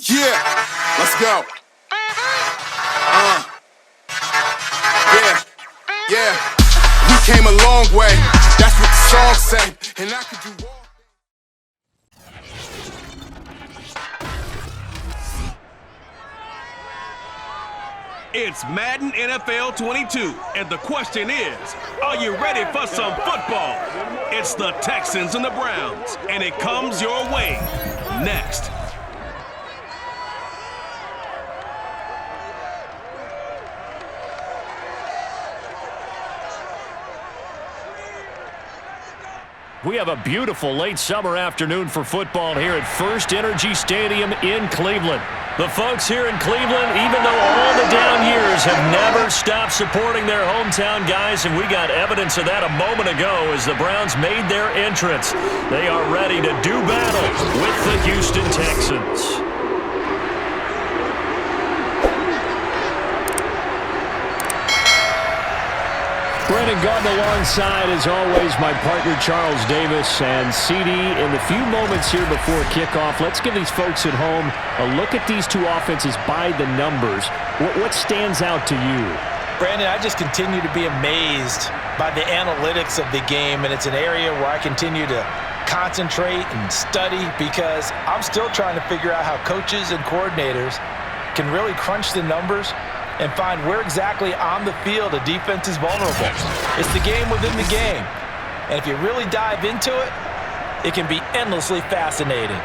Yeah, let's go. Yeah. We came a long way. That's what the song say. And I could do all. It's Madden NFL 22, and the question is, are you ready for some football? It's the Texans and the Browns, and it comes your way next. We have a beautiful late summer afternoon for football here at First Energy Stadium in Cleveland. The folks here in Cleveland, even though all the down years, have never stopped supporting their hometown guys, and we got evidence of that a moment ago as the Browns made their entrance. They are ready to do battle with the Houston Texans. Brendan Gordon alongside, as always, my partner Charles Davis. And CD, in the few moments here before kickoff, let's give these folks at home a look at these two offenses by the numbers. What stands out to you? Brandon, I just continue to be amazed by the analytics of the game, and it's an area where I continue to concentrate and study because I'm still trying to figure out how coaches and coordinators can really crunch the numbers and find where exactly on the field a defense is vulnerable. It's the game within the game. And if you really dive into it, it can be endlessly fascinating.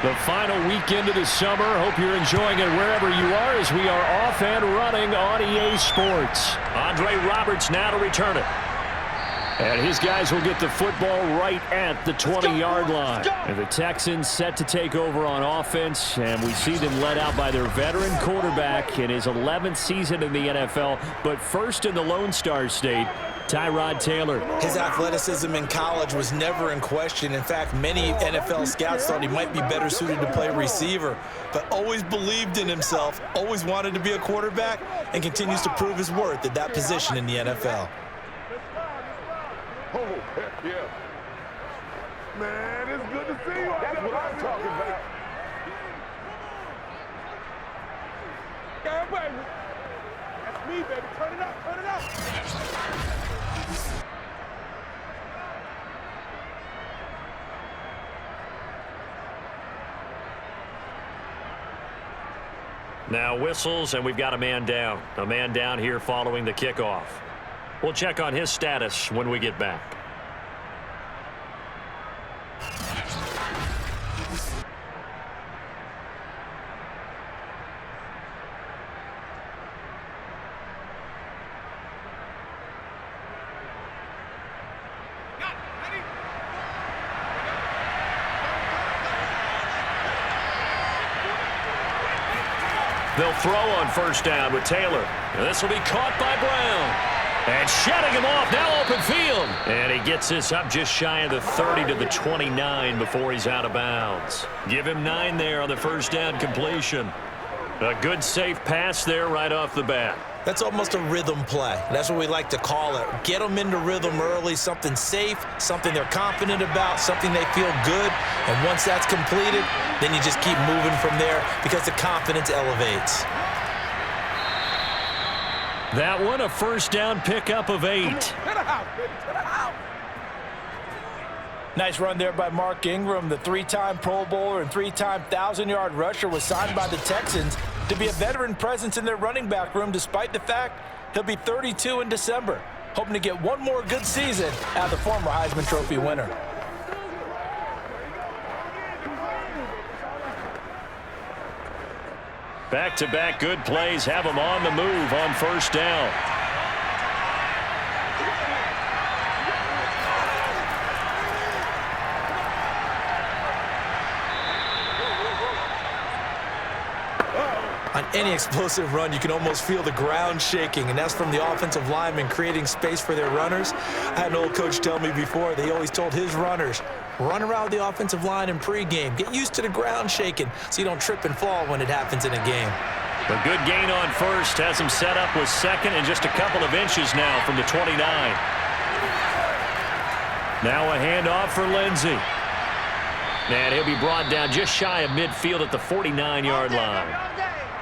The final weekend of the summer. Hope you're enjoying it wherever you are as we are off and running on EA Sports. Andre Roberts now to return it. And his guys will get the football right at the 20-yard line. And the Texans set to take over on offense, and we see them led out by their veteran quarterback in his 11th season in the NFL, but first in the Lone Star State, Tyrod Taylor. His athleticism in college was never in question. In fact, many NFL scouts thought he might be better suited to play receiver, but always believed in himself, always wanted to be a quarterback, and continues to prove his worth at that position in the NFL. Oh, heck yeah. Man, it's good to see you. That's what I'm talking about. Yeah, baby. That's me, baby. Turn it up, turn it up. Now whistles, and we've got a man down. A man down here following the kickoff. We'll check on his status when we get back. They'll throw on first down with Taylor. And this will be caught by Brown. And shedding him off, now open field. And he gets this up just shy of the 30 to the 29 before he's out of bounds. Give him 9 there on the first down completion. A good safe pass there right off the bat. That's almost a rhythm play. That's what we like to call it. Get them into rhythm early, something safe, something they're confident about, something they feel good. And once that's completed, then you just keep moving from there because the confidence elevates. That one, a first down pickup of 8. To the house, baby, to the house. Nice run there by Mark Ingram. The 3-time Pro Bowler and 3-time 1,000-yard rusher was signed by the Texans. to be a veteran presence in their running back room, despite the fact he'll be 32 in December, hoping to get one more good season out of the former Heisman Trophy winner. Back-to-back good plays have him on the move on first down. On any explosive run, you can almost feel the ground shaking, and that's from the offensive linemen creating space for their runners. I had an old coach tell me before, they always told his runners, run around the offensive line in pregame. Get used to the ground shaking so you don't trip and fall when it happens in a game. A good gain on first has him set up with second and just a couple of inches now from the 29. Now a handoff for Lindsey. And he'll be brought down just shy of midfield at the 49-yard line.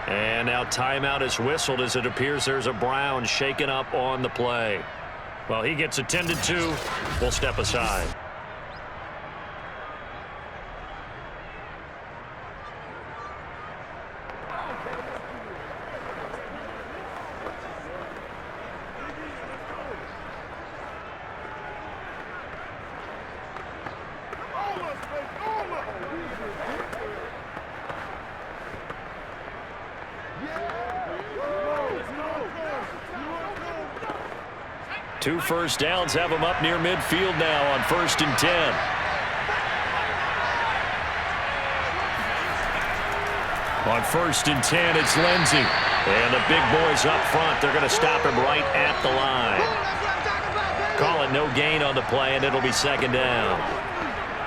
And now timeout is whistled as it appears there's a Brown shaken up on the play. Well, he gets attended to. We'll step aside. Two first downs have him up near midfield now on 1st and 10. On 1st and 10, it's Lindsey. And the big boys up front, they're going to stop him right at the line. Call it no gain on the play, and it'll be second down.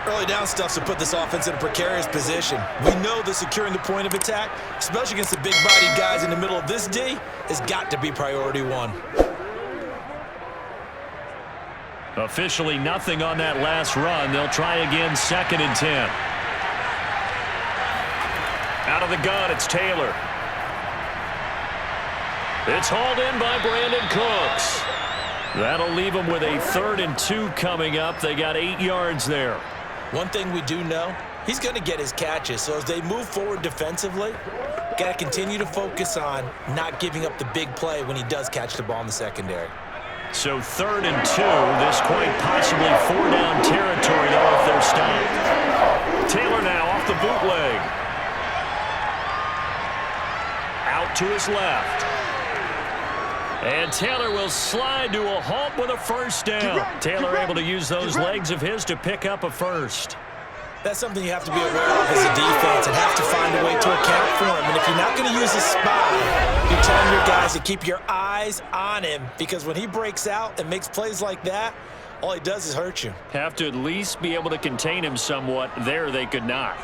Early down stuff's to put this offense in a precarious position. We know that securing the point of attack, especially against the big-bodied guys in the middle of this D, has got to be priority one. Officially nothing on that last run. They'll try again, 2nd and 10. Out of the gun, it's Taylor. It's hauled in by Brandon Cooks. That'll leave them with a 3rd and 2 coming up. They got 8 yards there. One thing we do know, he's going to get his catches. So as they move forward defensively, got to continue to focus on not giving up the big play when he does catch the ball in the secondary. So 3rd and 2, this quite possibly 4-down territory though if they're stopped. Taylor now off the bootleg. Out to his left. And Taylor will slide to a halt with a first down. Taylor able to use those legs of his to pick up a first. That's something you have to be aware of as a defense and have to find a way to account for him. And if you're not going to use a spy, you're telling your guys to keep your eyes on him, because when he breaks out and makes plays like that, all he does is hurt you. Have to at least be able to contain him somewhat. There they could not.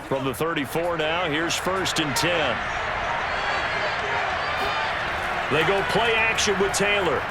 From the 34 now, here's 1st and 10. They go play action with Taylor.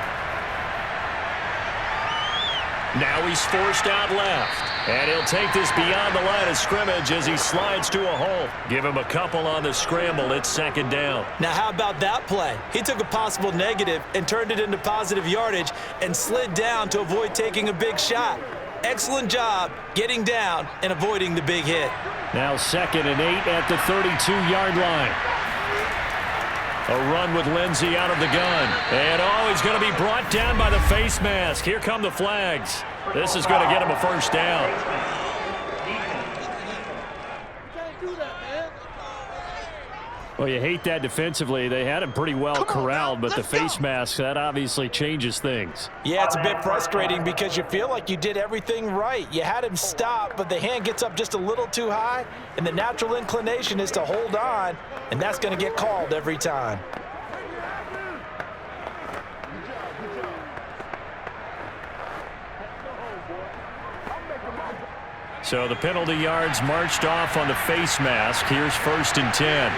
Now he's forced out left. And he'll take this beyond the line of scrimmage as he slides to a hole. Give him a couple on the scramble. It's 2nd down. Now how about that play? He took a possible negative and turned it into positive yardage and slid down to avoid taking a big shot. Excellent job getting down and avoiding the big hit. Now 2nd and 8 at the 32-yard line. A run with Lindsey out of the gun. And he's going to be brought down by the face mask. Here come the flags. This is going to get him a first down. Well, you hate that defensively. They had him pretty well corralled, but the face mask, that obviously changes things. Yeah, it's a bit frustrating because you feel like you did everything right. You had him stop, but the hand gets up just a little too high, and the natural inclination is to hold on, and that's going to get called every time. So the penalty yards marched off on the face mask. Here's 1st and 10.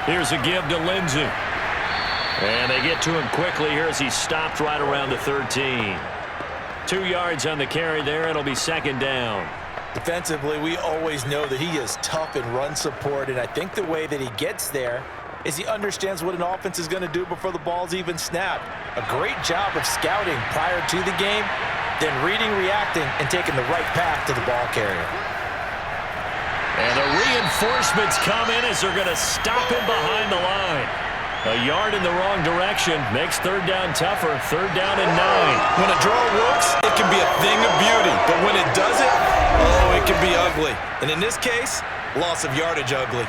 Here's a give to Lindsey. And they get to him quickly here as he stopped right around the 13. 2 yards on the carry there. It'll be 2nd down. Defensively, we always know that he is tough in run support, and I think the way that he gets there is he understands what an offense is going to do before the ball's even snapped. A great job of scouting prior to the game, then reading, reacting, and taking the right path to the ball carrier. And the reinforcements come in as they're going to stop him behind the line. A yard in the wrong direction makes third down tougher. Third down and 9. When a draw works, it can be a thing of beauty. But when it doesn't, oh, it can be ugly. And in this case, loss of yardage ugly.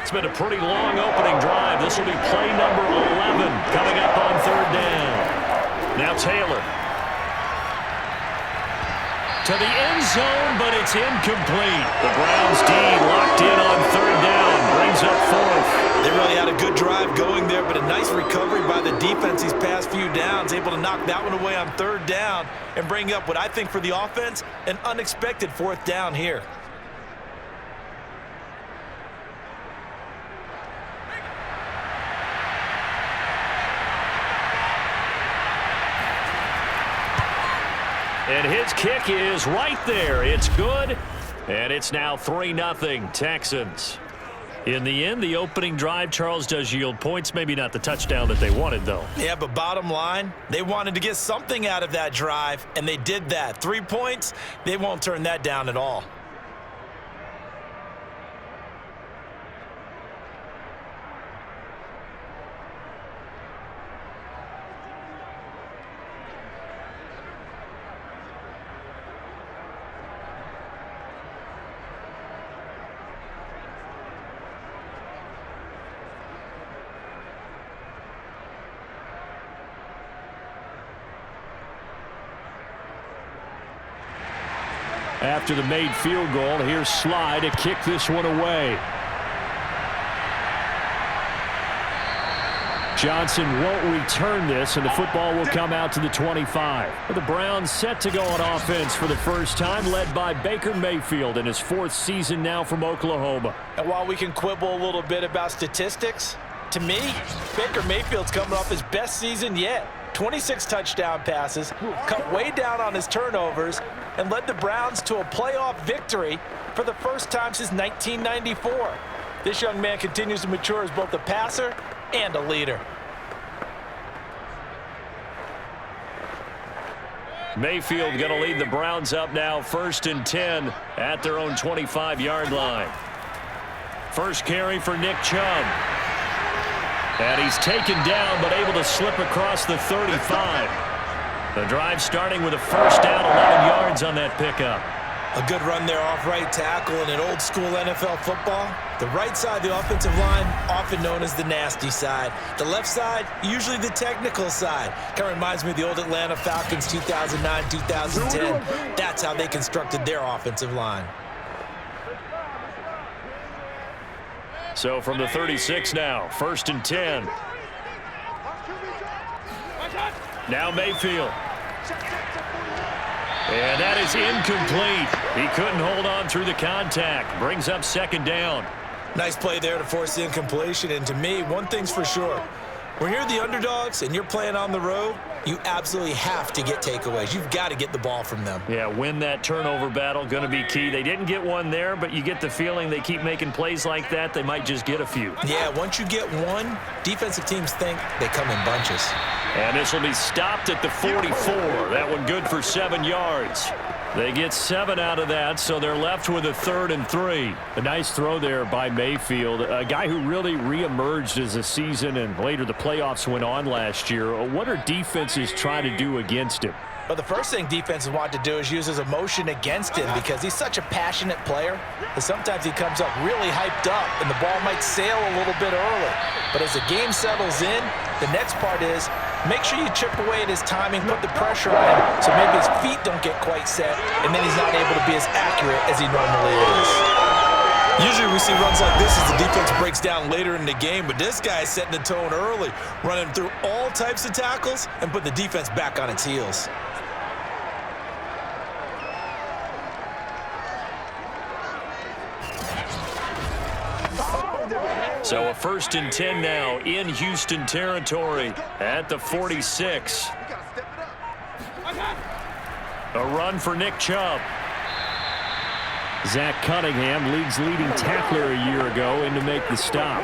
It's been a pretty long opening drive. This will be play number 11 coming up on third down. Now Taylor. To the end zone, but it's incomplete. The Browns D locked in on third down. Brings up fourth. They really had a good drive going there, but a nice recovery by the defense these past few downs. Able to knock that one away on third down and bring up what I think for the offense, an unexpected fourth down here. And his kick is right there. It's good. And it's now 3-0 Texans. In the end, the opening drive, Charles, does yield points. Maybe not the touchdown that they wanted, though. Yeah, but bottom line, they wanted to get something out of that drive, and they did that. 3 points, they won't turn that down at all. After the made field goal, here's Sly to kick this one away. Johnson won't return this, and the football will come out to the 25. The Browns set to go on offense for the first time, led by Baker Mayfield in his 4th season now from Oklahoma. And while we can quibble a little bit about statistics, to me, Baker Mayfield's coming off his best season yet. 26 touchdown passes, cut way down on his turnovers, and led the Browns to a playoff victory for the first time since 1994. This young man continues to mature as both a passer and a leader. Mayfield going to lead the Browns up now, 1st and 10 at their own 25-yard line. First carry for Nick Chubb. And he's taken down, but able to slip across the 35. The drive starting with a first down, 11 yards on that pickup. A good run there off right tackle in an old-school NFL football. The right side of the offensive line, often known as the nasty side. The left side, usually the technical side. Kind of reminds me of the old Atlanta Falcons 2009, 2010. That's how they constructed their offensive line. So from the 36 now, 1st and 10. Now Mayfield. And that is incomplete. He couldn't hold on through the contact. Brings up 2nd down. Nice play there to force the incompletion. And to me, one thing's for sure. When you're the underdogs and you're playing on the road, you absolutely have to get takeaways. You've got to get the ball from them. Yeah, win that turnover battle, going to be key. They didn't get one there, but you get the feeling they keep making plays like that, they might just get a few. Yeah, once you get one, defensive teams think they come in bunches. And this will be stopped at the 44. That one good for 7 yards. They get 7 out of that, so they're left with a 3rd and 3. A nice throw there by Mayfield, a guy who really reemerged as the season and later the playoffs went on last year. What are defenses trying to do against him? Well, the first thing defenses want to do is use his emotion against him because he's such a passionate player that sometimes he comes up really hyped up and the ball might sail a little bit early. But as the game settles in, the next part is make sure you chip away at his timing, put the pressure on him so maybe his feet don't get quite set, and then he's not able to be as accurate as he normally is. Usually we see runs like this as the defense breaks down later in the game, but this guy is setting the tone early, running through all types of tackles and putting the defense back on its heels. So a 1st and 10 now in Houston territory at the 46. A run for Nick Chubb. Zach Cunningham, league's leading tackler a year ago, in to make the stop.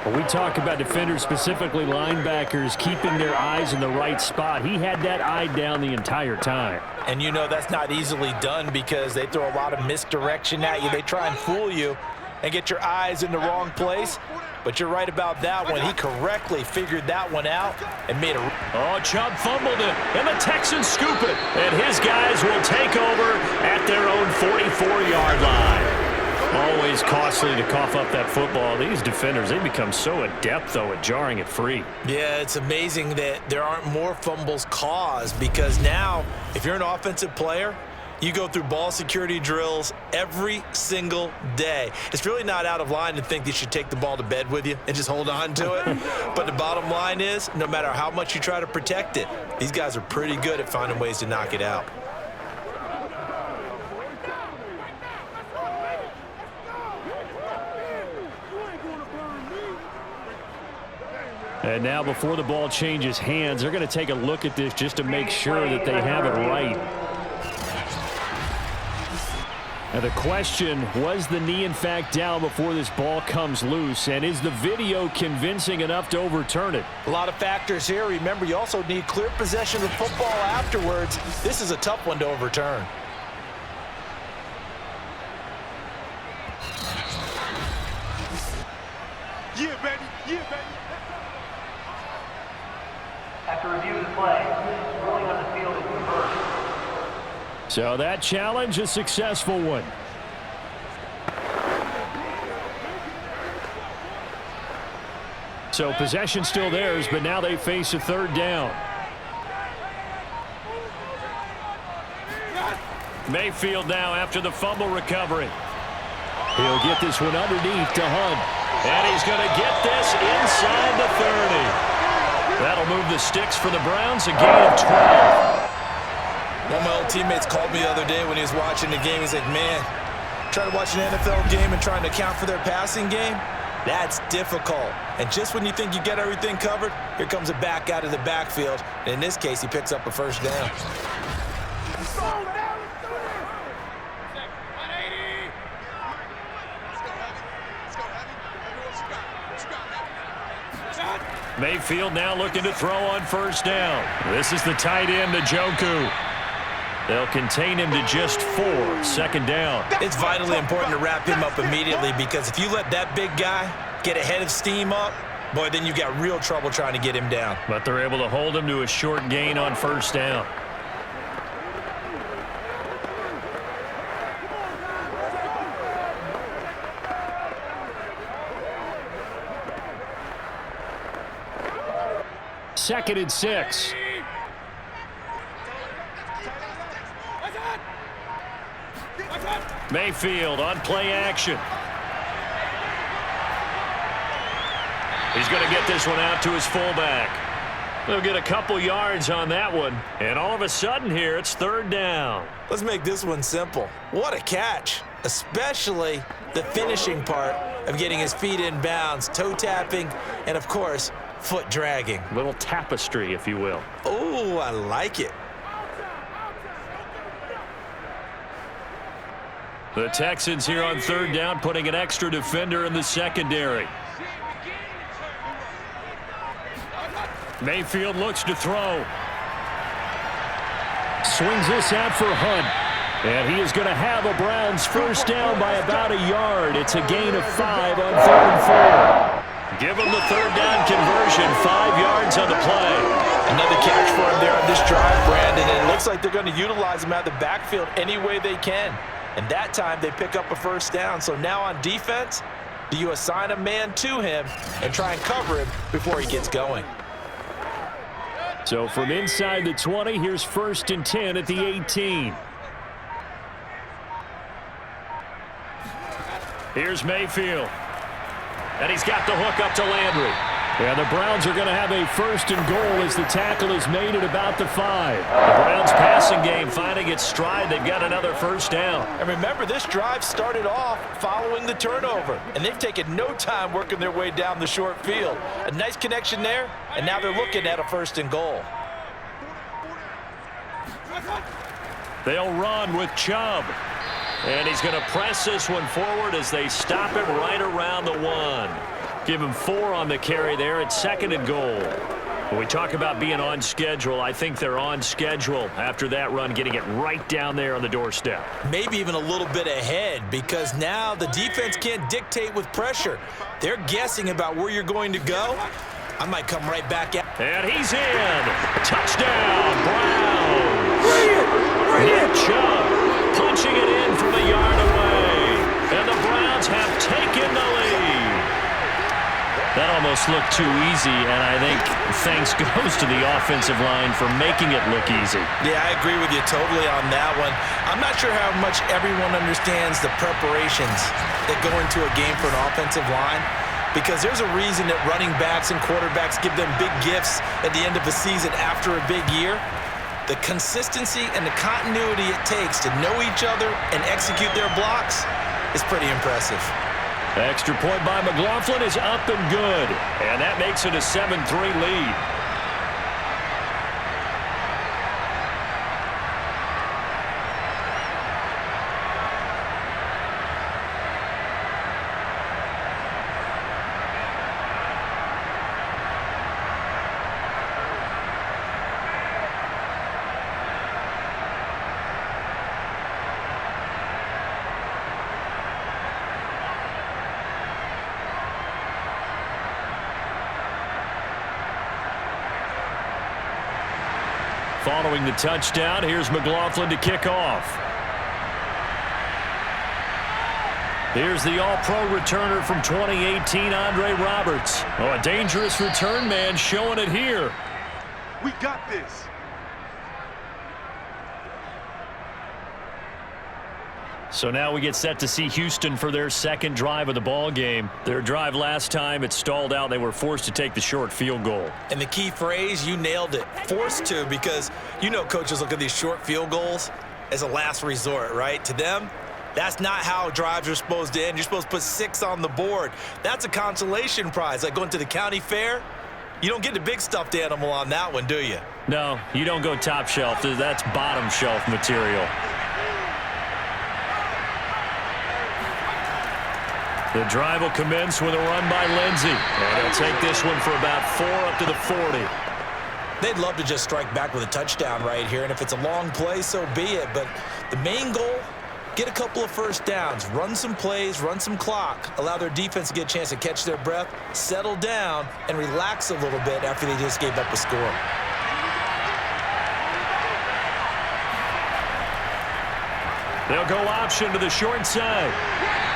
When we talk about defenders, specifically linebackers, keeping their eyes in the right spot, he had that eye down the entire time. And you know that's not easily done because they throw a lot of misdirection at you. They try and fool you and get your eyes in the wrong place. But you're right about that one. He correctly figured that one out and made a... Oh, Chubb fumbled it, and the Texans scoop it. And his guys will take over at their own 44-yard line. Always costly to cough up that football. These defenders, they become so adept, though, at jarring it free. Yeah, it's amazing that there aren't more fumbles caused because now, if you're an offensive player, you go through ball security drills every single day. It's really not out of line to think you should take the ball to bed with you and just hold on to it. But the bottom line is, no matter how much you try to protect it, these guys are pretty good at finding ways to knock it out. And now before the ball changes hands, they're going to take a look at this just to make sure that they have it right. Now the question, was the knee in fact down before this ball comes loose? And is the video convincing enough to overturn it? A lot of factors here. Remember, you also need clear possession of football afterwards. This is a tough one to overturn. Yeah, baby. Yeah, baby. After review of the play, ruling on the field is reversed. So that challenge, a successful one. So possession still theirs, but now they face a 3rd down. Mayfield now after the fumble recovery. He'll get this one underneath to Hunt. And he's going to get this inside the 30. That'll move the sticks for the Browns, a gain of 12. One of my old teammates called me the other day when he was watching the game. He's like, man, trying to watch an NFL game and trying to account for their passing game, that's difficult. And just when you think you get everything covered, here comes a back out of the backfield. And in this case, he picks up a 1st down. Mayfield now looking to throw on 1st down. This is the tight end, Njoku. They'll contain him to just 4, 2nd down. It's vitally important to wrap him up immediately because if you let that big guy get ahead of steam up, boy, then you got real trouble trying to get him down. But they're able to hold him to a short gain on 1st down. Second and 6. Mayfield on play action. He's going to get this one out to his fullback. They'll get a couple yards on that one. And all of a sudden here, it's 3rd down. Let's make this one simple. What a catch, especially the finishing part of getting his feet in bounds, toe tapping, and of course, foot dragging. Little tapestry, if you will. Oh, I like it. The Texans here on 3rd down, putting an extra defender in the secondary. Mayfield looks to throw. Swings this out for Hunt. And he is going to have a Browns 1st down by about a yard. It's a gain of 5 on 3rd and 4. Give him the 3rd down conversion, 5 yards on the play. Another catch for him there on this drive, Brandon. And it looks like they're going to utilize him out of the backfield any way they can. And that time they pick up a 1st down. So now on defense, do you assign a man to him and try and cover him before he gets going? So from inside the 20, here's 1st and 10 at the 18. Here's Mayfield. And he's got the hook up to Landry. Yeah, the Browns are going to have a 1st and goal as the tackle is made at about the 5. The Browns passing game finding its stride. They've got another 1st down. And remember, this drive started off following the turnover, and they've taken no time working their way down the short field. A nice connection there, and now they're looking at a 1st and goal. They'll run with Chubb. And he's going to press this one forward as they stop him right around the 1. Give him 4 on the carry there at 2nd and goal. When we talk about being on schedule, I think they're on schedule after that run, getting it right down there on the doorstep. Maybe even a little bit ahead, because now the defense can't dictate with pressure. They're guessing about where you're going to go. I might come right back at. And he's in. Touchdown, Browns. Nick Chubb punching it in from a yard away. And the Browns have taken the lead. That almost looked too easy, and I think thanks goes to the offensive line for making it look easy. Yeah, I agree with you totally on that one. I'm not sure how much everyone understands the preparations that go into a game for an offensive line, because there's a reason that running backs and quarterbacks give them big gifts at the end of the season after a big year. The consistency and the continuity it takes to know each other and execute their blocks is pretty impressive. Extra point by McLaughlin is up and good. And that makes it a 7-3 lead. Following the touchdown, here's McLaughlin to kick off. Here's the All-Pro returner from 2018, Andre Roberts. Oh, a dangerous return man showing it here. We got this. So now we get set to see Houston for their 2nd drive of the ball game. Their drive last time, it stalled out. They were forced to take the short field goal. And the key phrase, you nailed it. Forced to, because you know coaches look at these short field goals as a last resort, right? To them, that's not how drives are supposed to end. You're supposed to put 6 on the board. That's a consolation prize. Like going to the county fair, you don't get the big stuffed animal on that one, do you? No, you don't go top shelf. That's bottom shelf material. The drive will commence with a run by Lindsey. And he'll take this one for about 4 up to the 40. They'd love to just strike back with a touchdown right here, and if it's a long play, so be it. But the main goal, get a couple of 1st downs, run some plays, run some clock, allow their defense to get a chance to catch their breath, settle down, and relax a little bit after they just gave up a score. They'll go option to the short side.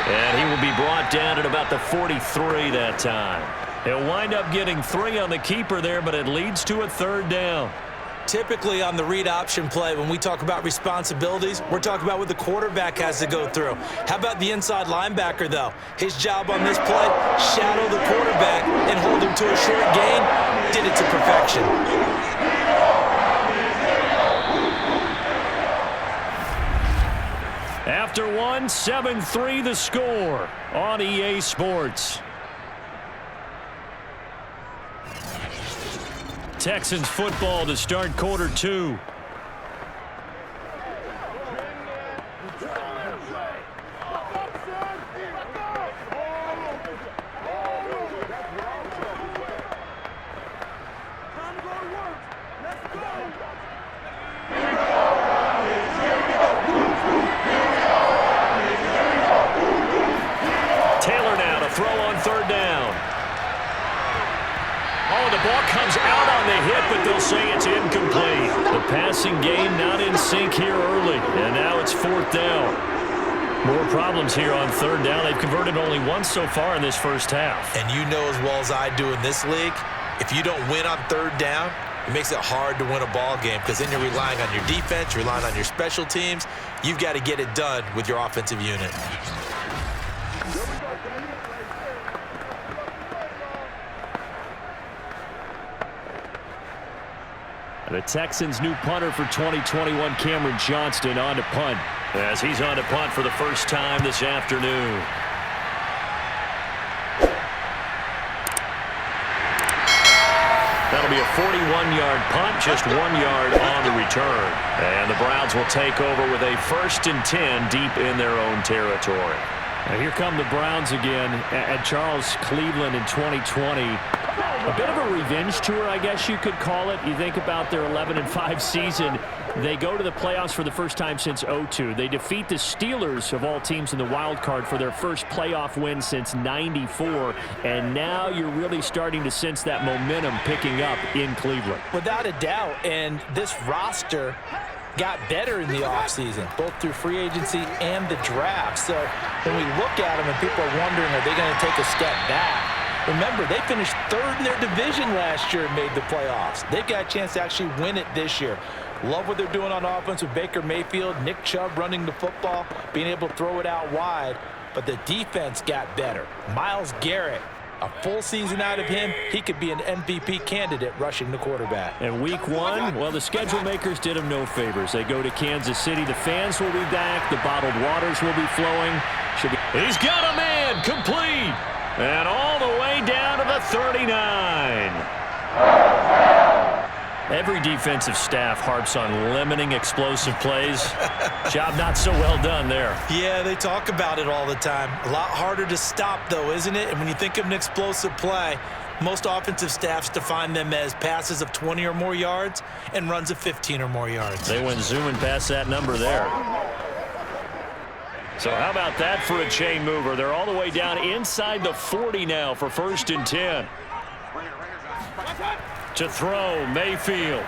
And he will be brought down at about the 43 that time. He'll wind up getting 3 on the keeper there, but it leads to a 3rd down. Typically on the read option play, when we talk about responsibilities, we're talking about what the quarterback has to go through. How about the inside linebacker, though? His job on this play, shadow the quarterback and hold him to a short gain. Did it to perfection. After 1, 7-3 the score on EA Sports. Texans football to start quarter 2. Taylor now to throw on 3rd down. Oh, the ball comes out on the hit, but they'll say it's incomplete. The passing game not in sync here early, and now it's 4th down. More problems here on 3rd down. They've converted only once so far in this first half. And you know as well as I do in this league, if you don't win on 3rd down, it makes it hard to win a ball game, because then you're relying on your defense, you're relying on your special teams. You've got to get it done with your offensive unit. The Texans' new punter for 2021, Cameron Johnston, on to punt, as he's on to punt for the first time this afternoon. That'll be a 41-yard punt, just 1 yard on the return. And the Browns will take over with a 1st and 10 deep in their own territory. Now here come the Browns again at Charles, Cleveland in 2020. A bit of a revenge tour, I guess you could call it. You think about their 11-5 season. They go to the playoffs for the first time since 2002. They defeat the Steelers, of all teams in the wild card, for their first playoff win since '94. And now you're really starting to sense that momentum picking up in Cleveland. Without a doubt, and this roster got better in the offseason, both through free agency and the draft. So when we look at them and people are wondering, are they going to take a step back? Remember, they finished 3rd in their division last year and made the playoffs. They've got a chance to actually win it this year. Love what they're doing on offense with Baker Mayfield, Nick Chubb running the football, being able to throw it out wide. But the defense got better. Myles Garrett, a full season out of him, he could be an MVP candidate rushing the quarterback. And week 1, well, the schedule makers did him no favors. They go to Kansas City. The fans will be back. The bottled waters will be flowing. He's got a man, complete. And all the way down to the 39. Every defensive staff harps on limiting explosive plays. Job not so well done there. Yeah, they talk about it all the time. A lot harder to stop, though, isn't it? And when you think of an explosive play, most offensive staffs define them as passes of 20 or more yards and runs of 15 or more yards. They went zooming past that number there. So how about that for a chain mover? They're all the way down inside the 40 now for 1st and 10. To throw, Mayfield.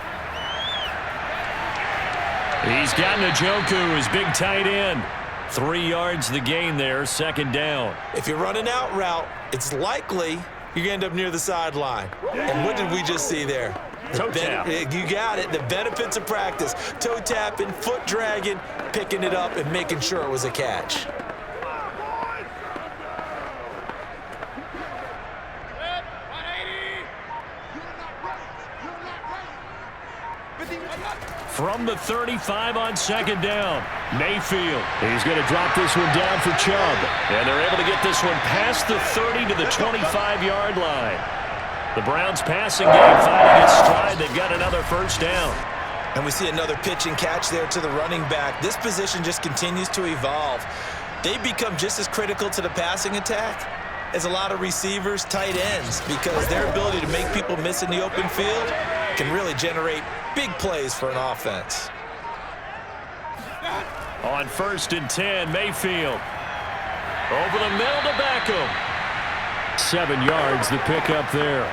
He's got Njoku, his big tight end. 3 yards the gain there, 2nd down. If you're running out route, it's likely you're going to end up near the sideline. And what did we just see there? Toe tap. You got it. The benefits of practice. Toe tapping, foot dragging, picking it up, and making sure it was a catch. From the 35 on 2nd down, Mayfield. He's going to drop this one down for Chubb. And they're able to get this one past the 30 to the 25-yard line. The Browns passing game finding its stride. They've got another 1st down. And we see another pitch and catch there to the running back. This position just continues to evolve. They become just as critical to the passing attack as a lot of receivers, tight ends, because their ability to make people miss in the open field can really generate big plays for an offense. On 1st and 10, Mayfield. Over the middle to Beckham. 7 yards, the pickup there.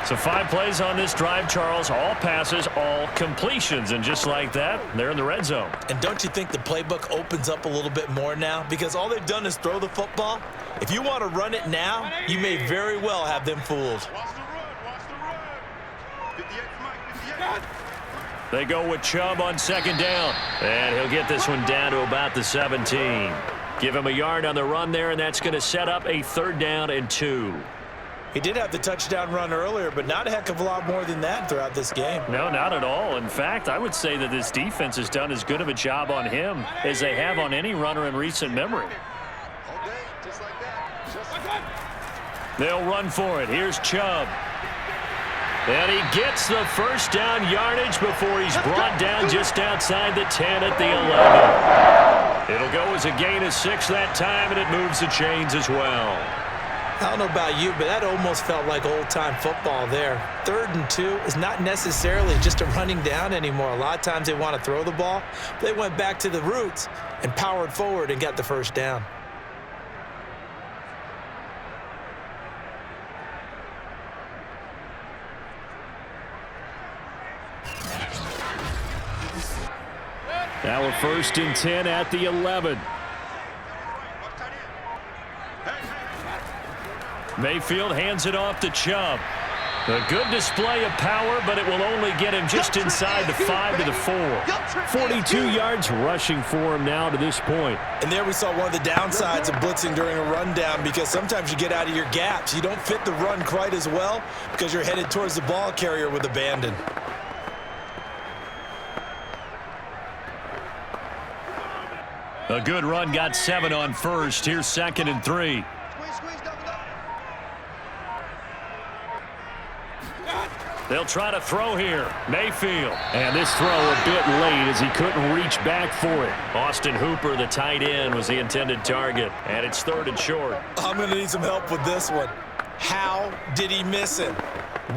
So 5 plays on this drive, Charles. All passes, all completions. And just like that, they're in the red zone. And don't you think the playbook opens up a little bit more now? Because all they've done is throw the football. If you want to run it now, you may very well have them fooled. They go with Chubb on 2nd down. And he'll get this one down to about the 17. Give him a yard on the run there, and that's going to set up a 3rd down and 2. He did have the touchdown run earlier, but not a heck of a lot more than that throughout this game. No, not at all. In fact, I would say that this defense has done as good of a job on him as they have on any runner in recent memory. They'll run for it. Here's Chubb. And he gets the 1st down yardage before he's brought down just outside the 10 at the 11. It'll go as a gain of 6 that time, and it moves the chains as well. I don't know about you, but that almost felt like old-time football there. 3rd and 2 is not necessarily just a running down anymore. A lot of times they want to throw the ball. They went back to the roots and powered forward and got the 1st down. Now a 1st and 10 at the 11. Mayfield hands it off to Chubb. A good display of power, but it will only get him just inside the 5 to the 4. 42 yards rushing for him now to this point. And there we saw one of the downsides of blitzing during a rundown, because sometimes you get out of your gaps. You don't fit the run quite as well because you're headed towards the ball carrier with abandon. A good run got 7 on first. Here's 2nd and 3. They'll try to throw here. Mayfield. And this throw a bit late as he couldn't reach back for it. Austin Hooper, the tight end, was the intended target. And it's 3rd and short. I'm going to need some help with this one. How did he miss him?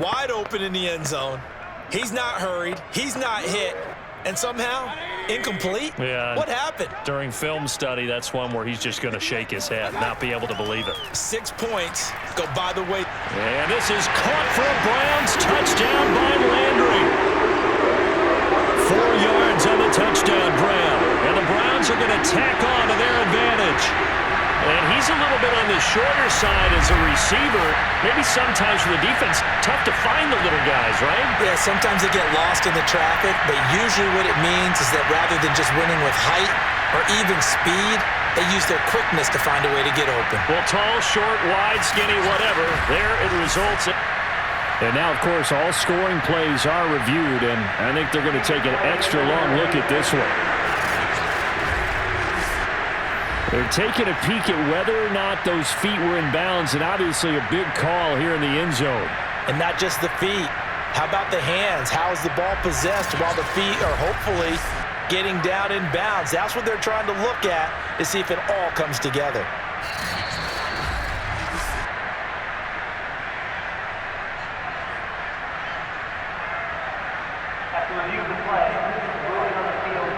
Wide open in the end zone. He's not hurried. He's not hit. And somehow, incomplete? Yeah. What happened? During film study, that's one where he's just going to shake his head, not be able to believe it. 6 points go by the way. And this is caught for a Browns touchdown by Landry. 4 yards on the touchdown grab. And the Browns are going to tack on to their advantage. And he's a little bit on the shorter side as a receiver. Maybe sometimes for the defense, tough to find the little guys, right? Yeah, sometimes they get lost in the traffic, but usually what it means is that rather than just winning with height or even speed, they use their quickness to find a way to get open. Well, tall, short, wide, skinny, whatever, there it results in. And now, of course, all scoring plays are reviewed, and I think they're going to take an extra long look at this one. They're taking a peek at whether or not those feet were in bounds, and obviously a big call here in the end zone. And not just the feet. How about the hands? How is the ball possessed while the feet are hopefully getting down in bounds? That's what they're trying to look at to see if it all comes together. After review of the play, ruling on the field.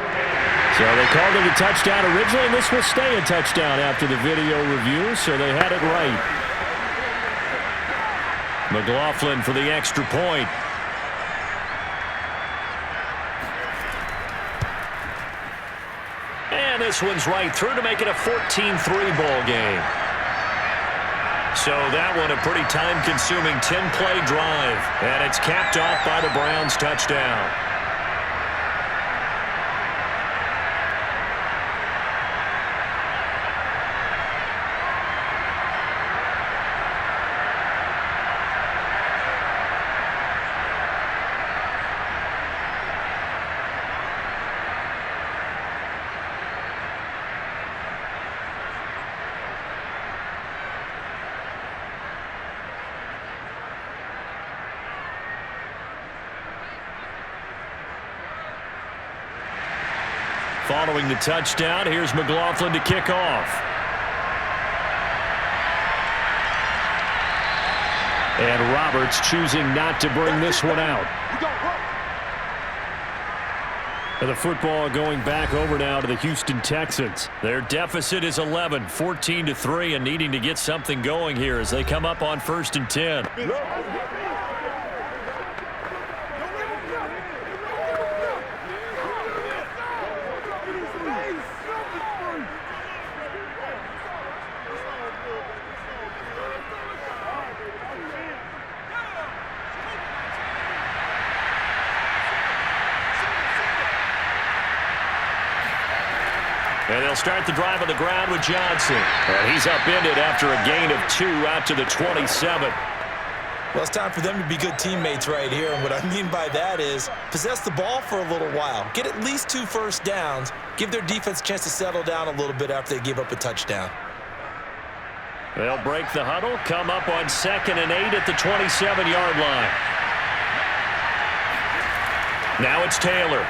So they called it a touchdown originally, and this will stay a touchdown after the video review, so they had it right. McLaughlin for the extra point. And this one's right through to make it a 14-3 ball game. So that one a pretty time-consuming 10-play drive, and it's capped off by the Browns touchdown. Following the touchdown, here's McLaughlin to kick off. And Roberts choosing not to bring this one out. And the football going back over now to the Houston Texans. Their deficit is 11, 14-3, and needing to get something going here as they come up on 1st and 10. And they'll start the drive on the ground with Johnson. And he's upended after a gain of 2 out to the 27. Well, it's time for them to be good teammates right here. And what I mean by that is possess the ball for a little while. Get at least 2 first downs. Give their defense a chance to settle down a little bit after they give up a touchdown. They'll break the huddle, come up on 2nd and 8 at the 27-yard line. Now it's Taylor.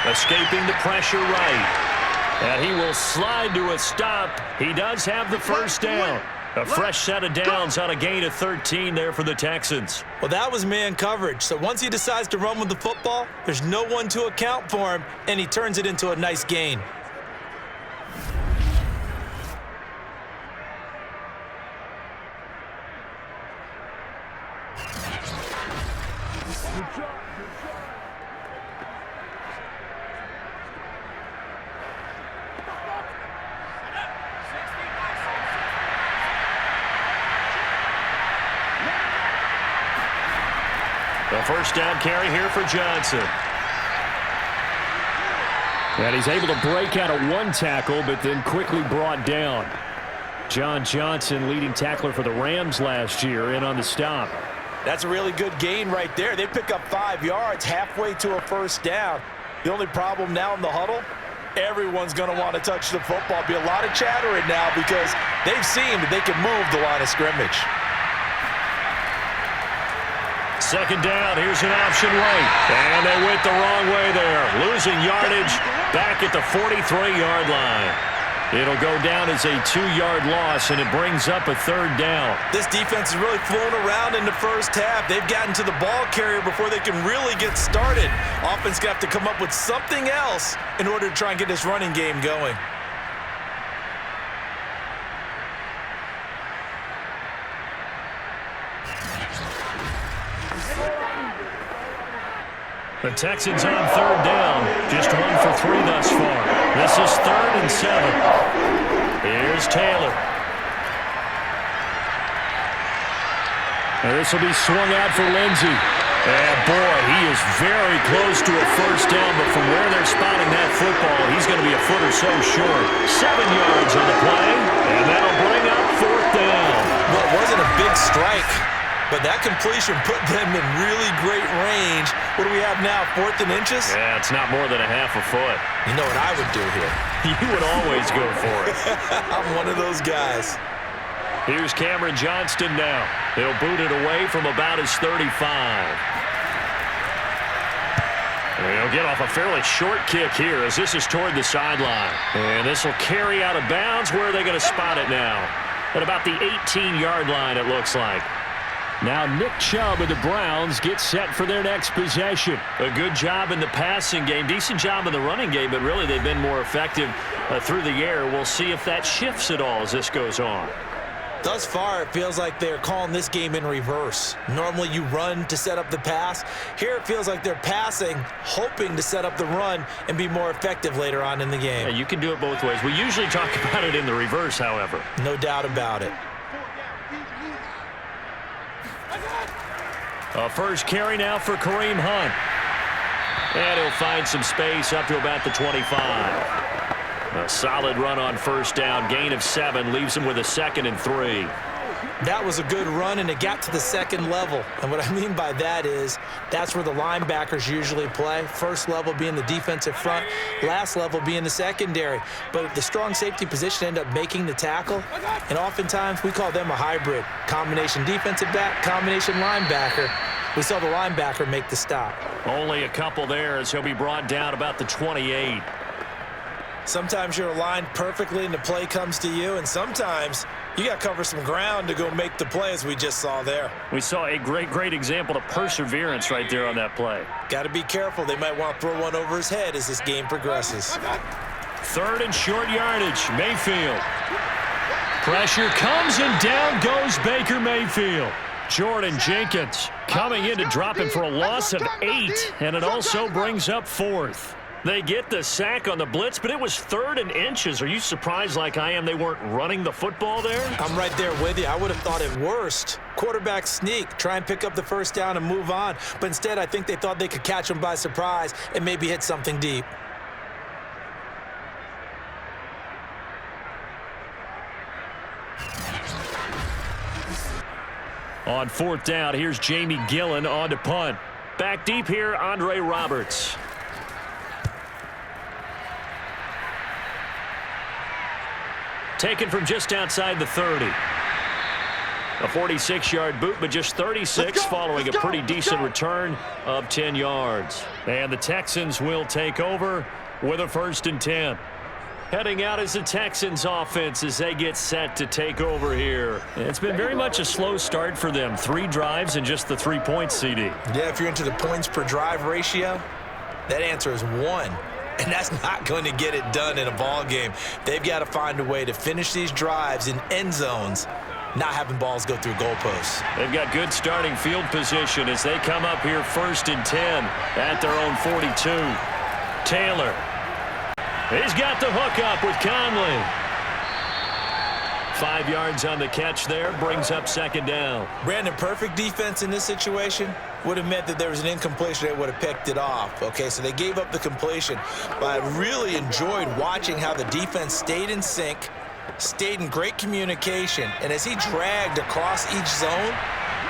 Escaping the pressure right. And he will slide to a stop. He does have the first down. A fresh set of downs on a gain of 13 there for the Texans. Well, that was man coverage. So once he decides to run with the football, there's no one to account for him, and he turns it into a nice gain. The first down carry here for Johnson. And he's able to break out of 1 tackle, but then quickly brought down. John Johnson, leading tackler for the Rams last year, in on the stop. That's a really good gain right there. They pick up 5 yards halfway to a first down. The only problem now in the huddle, everyone's going to want to touch the football. Be a lot of chattering now because they've seen that they can move the line of scrimmage. Second down, here's an option right. And they went the wrong way there. Losing yardage back at the 43-yard line. It'll go down as a 2-yard loss, and it brings up a third down. This defense has really flown around in the first half. They've gotten to the ball carrier before they can really get started. Offense got to come up with something else in order to try and get this running game going. The Texans on third down, just 1 for 3 thus far. This is 3rd and 7. Here's Taylor. And this will be swung out for Lindsey. And boy, he is very close to a first down, but from where they're spotting that football, he's going to be a foot or so short. 7 yards on the play, and that'll bring up 4th down. Well, it wasn't a big strike, but that completion put them in really great range. What do we have now, 4th and inches? Yeah, it's not more than a half a foot. You know what I would do here? You would always go for it. I'm one of those guys. Here's Cameron Johnston now. He'll boot it away from about his 35. And he'll get off a fairly short kick here as this is toward the sideline. And this will carry out of bounds. Where are they going to spot it now? At about the 18-yard line, it looks like. Now Nick Chubb of the Browns gets set for their next possession. A good job in the passing game, decent job in the running game, but really they've been more effective through the air. We'll see if that shifts at all as this goes on. Thus far, it feels like they're calling this game in reverse. Normally you run to set up the pass. Here it feels like they're passing, hoping to set up the run and be more effective later on in the game. Yeah, you can do it both ways. We usually talk about it in the reverse, however. No doubt about it. A first carry now for Kareem Hunt. And he'll find some space up to about the 25. A solid run on first down. Gain of 7 leaves him with a 2nd and 3. That was a good run, and it got to the second level. And what I mean by that is that's where the linebackers usually play. First level being the defensive front, last level being the secondary. But the strong safety position ended up making the tackle, and oftentimes we call them a hybrid. Combination defensive back, combination linebacker. We saw the linebacker make the stop. Only a couple there as he'll be brought down about the 28. Sometimes you're aligned perfectly and the play comes to you, and sometimes you got to cover some ground to go make the play, as we just saw there. We saw a great example of perseverance right there on that play. Got to be careful. They might want to throw one over his head as this game progresses. 3rd and short yardage. Mayfield. Pressure comes, and down goes Baker Mayfield. Jordan Jenkins coming in to drop him for a loss of 8, and it also brings up 4th. They get the sack on the blitz, but it was 3rd and inches. Are you surprised like I am they weren't running the football there? I'm right there with you. I would have thought at worst, quarterback sneak, try and pick up the first down and move on. But instead, I think they thought they could catch him by surprise and maybe hit something deep. On 4th down, here's Jamie Gillen on to punt. Back deep here, Andre Roberts. Taken from just outside the 30. A 46-yard boot, but just 36 following a pretty decent return of 10 yards. And the Texans will take over with a 1st and 10. Heading out is the Texans offense as they get set to take over here. It's been very much a slow start for them. 3 drives and just the 3 points, CD. Yeah, if you're into the points per drive ratio, that answer is 1. And that's not going to get it done in a ball game. They've got to find a way to finish these drives in end zones, not having balls go through goalposts. They've got good starting field position as they come up here 1st and 10 at their own 42. Taylor. He's got the hook up with Conley. 5 yards on the catch there, brings up 2nd down. Brandon, perfect defense in this situation would have meant that there was an incompletion. They would have picked it off. Okay, so they gave up the completion. But I really enjoyed watching how the defense stayed in sync, stayed in great communication. And as he dragged across each zone,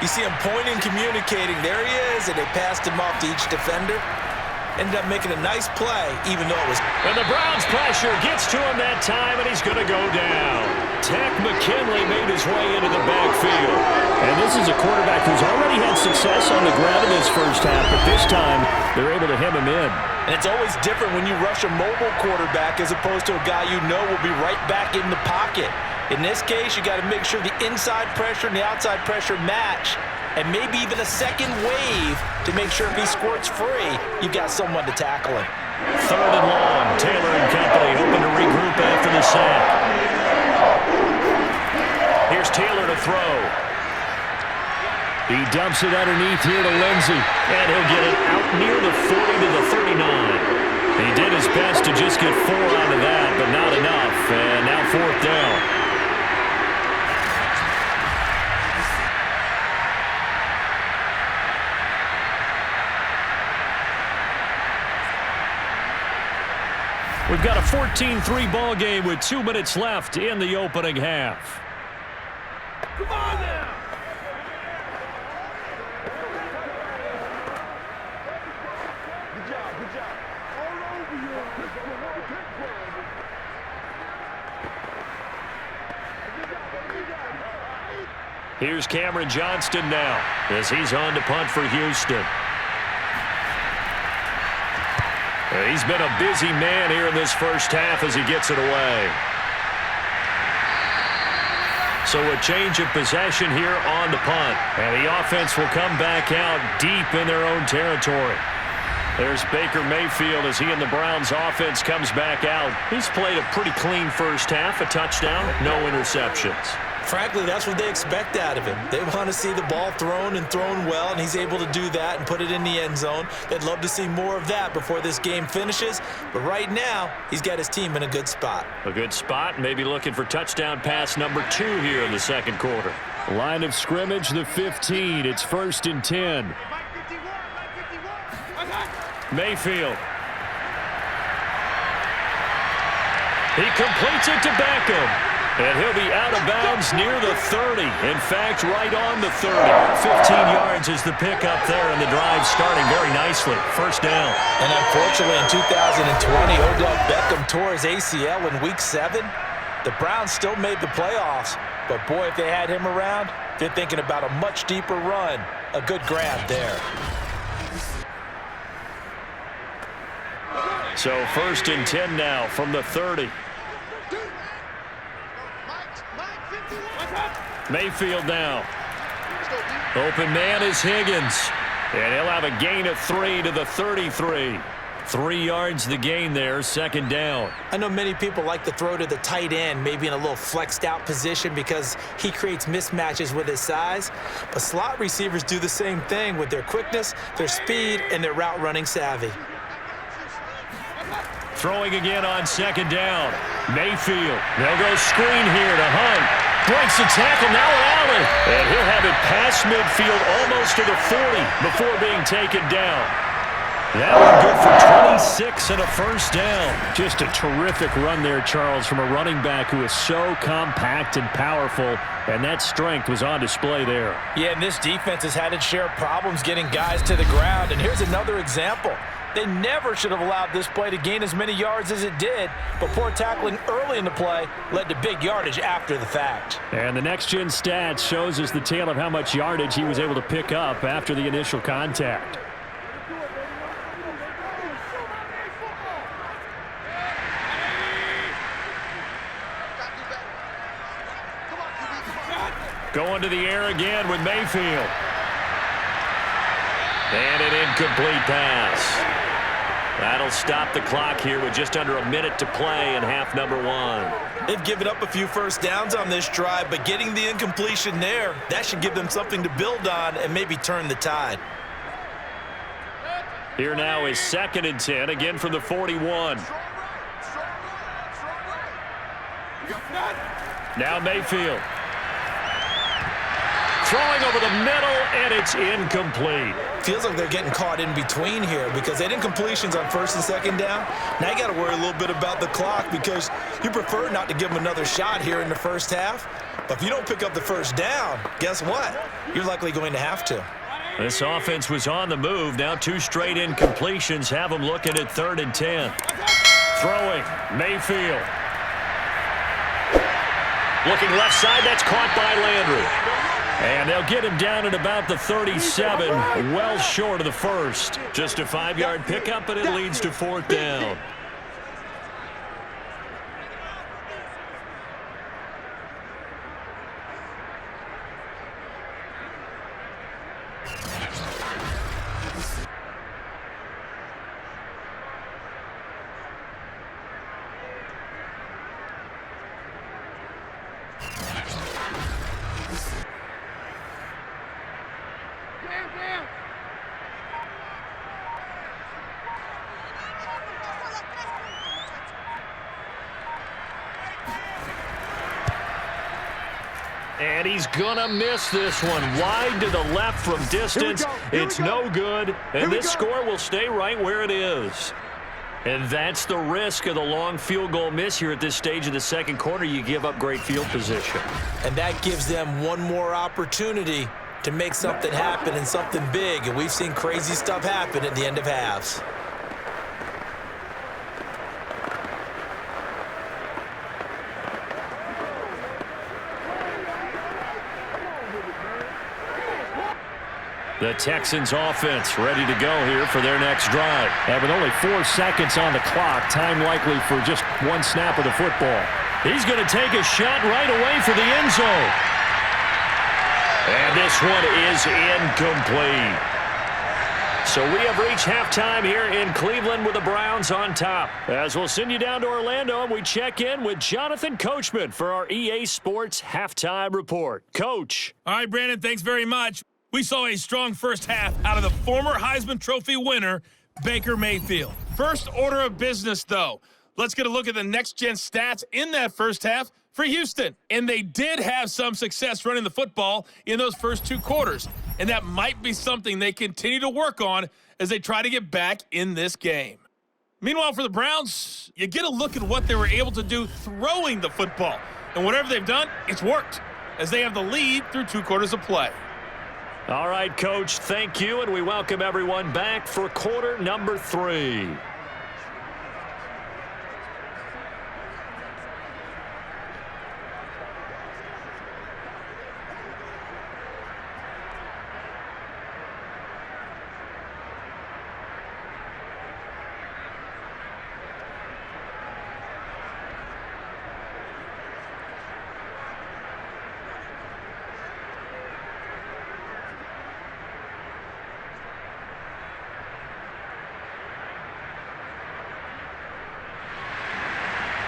you see him pointing, communicating. There he is, and they passed him off to each defender. ended up making a nice play, even though it was... And the Browns pressure gets to him that time, and he's going to go down. Tech McKinley made his way into the backfield. And this is a quarterback who's already had success on the ground in this first half, but this time they're able to hem him in. And it's always different when you rush a mobile quarterback as opposed to a guy you know will be right back in the pocket. In this case, you got to make sure the inside pressure and the outside pressure match, and maybe even a second wave to make sure if he squirts free, you've got someone to tackle him. 3rd and long. Taylor and company hoping to regroup after the sack. Here's Taylor to throw. He dumps it underneath here to Lindsey, and he'll get it out near the 40 to the 39. He did his best to just get 4 out of that, but not enough, and now 4th down. We've got a 14-3 ball game with 2 minutes left in the opening half. Come on now! Good job, good job. All over you. Here's Cameron Johnston now as he's on to punt for Houston. He's been a busy man here in this first half as he gets it away. So a change of possession here on the punt. And the offense will come back out deep in their own territory. There's Baker Mayfield as he and the Browns offense comes back out. He's played a pretty clean first half, a touchdown, no interceptions. Frankly, that's what they expect out of him. They want to see the ball thrown and thrown well, and he's able to do that and put it in the end zone. They'd love to see more of that before this game finishes, but right now, he's got his team in a good spot. A good spot, maybe looking for touchdown pass number 2 here in the second quarter. Line of scrimmage, the 15. It's 1st and 10. Mayfield. He completes it to Beckham. And he'll be out of bounds near the 30. In fact, right on the 30. 15 yards is the pickup there, and the drive starting very nicely. 1st down. And unfortunately, in 2020, Odell Beckham tore his ACL in Week 7. The Browns still made the playoffs. But, boy, if they had him around, they're thinking about a much deeper run. A good grab there. So 1st and 10 now from the 30. Mayfield now. Open man is Higgins. And he'll have a gain of 3 to the 33. 3 yards the gain there, 2nd down. I know many people like to throw to the tight end, maybe in a little flexed out position because he creates mismatches with his size. But slot receivers do the same thing with their quickness, their speed, and their route running savvy. Throwing again on 2nd down. Mayfield. They'll go screen here to Hunt. Breaks the tackle, now Allen. And he'll have it past midfield almost to the 40 before being taken down. That one good for 26 and a 1st down. Just a terrific run there, Charles, from a running back who is so compact and powerful, and that strength was on display there. Yeah, and this defense has had its share of problems getting guys to the ground, and here's another example. They never should have allowed this play to gain as many yards as it did, but poor tackling early in the play led to big yardage after the fact. And the next-gen stats shows us the tale of how much yardage he was able to pick up after the initial contact. Going to the air again with Mayfield. And an incomplete pass. That'll stop the clock here with just under a minute to play in half number 1. They've given up a few first downs on this drive, but getting the incompletion there, that should give them something to build on and maybe turn the tide. Here now is 2nd and 10, again from the 41. Now Mayfield. Throwing over the middle, and it's incomplete. Feels like they're getting caught in between here because they had incompletions on 1st and 2nd down. Now you got to worry a little bit about the clock because you prefer not to give them another shot here in the first half. But if you don't pick up the 1st down, guess what? You're likely going to have to. This offense was on the move. Now 2 straight incompletions have them looking at 3rd and 10. Throwing, Mayfield. Looking left side, that's caught by Landry. And they'll get him down at about the 37, well short of the first. Just a 5-yard pickup, and it leads to 4th down. And he's going to miss this one. Wide to the left from distance. It's no good. And this score will stay right where it is. And that's the risk of the long field goal miss here at this stage of the second quarter. You give up great field position. And that gives them one more opportunity to make something happen and something big. And we've seen crazy stuff happen at the end of halves. The Texans offense ready to go here for their next drive. And with only 4 seconds on the clock, time likely for just 1 snap of the football. He's going to take a shot right away for the end zone. And this one is incomplete. So we have reached halftime here in Cleveland with the Browns on top. As we'll send you down to Orlando, and we check in with Jonathan Coachman for our EA Sports Halftime Report. Coach. All right, Brandon, thanks very much. We saw a strong first half out of the former Heisman Trophy winner, Baker Mayfield. First order of business, though. Let's get a look at the next-gen stats in that first half for Houston. And they did have some success running the football in those first 2 quarters. And that might be something they continue to work on as they try to get back in this game. Meanwhile, for the Browns, you get a look at what they were able to do throwing the football. And whatever they've done, it's worked, as they have the lead through 2 quarters of play. All right, Coach, thank you, and we welcome everyone back for quarter number 3.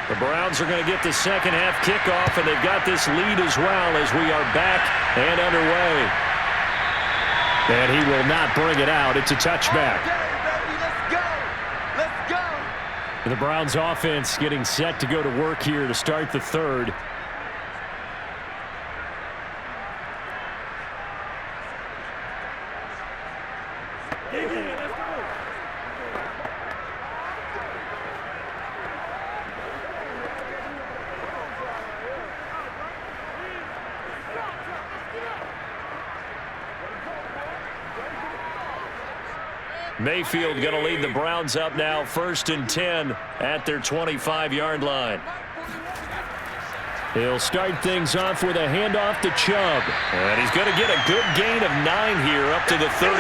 The Browns are going to get the second half kickoff, and they've got this lead as well as we are back and underway. And he will not bring it out. It's a touchback. Let's go. The Browns offense getting set to go to work here to start the third. Mayfield going to lead the Browns up now, 1st and 10 at their 25-yard line. He'll start things off with a handoff to Chubb. And he's going to get a good gain of 9 here up to the 34.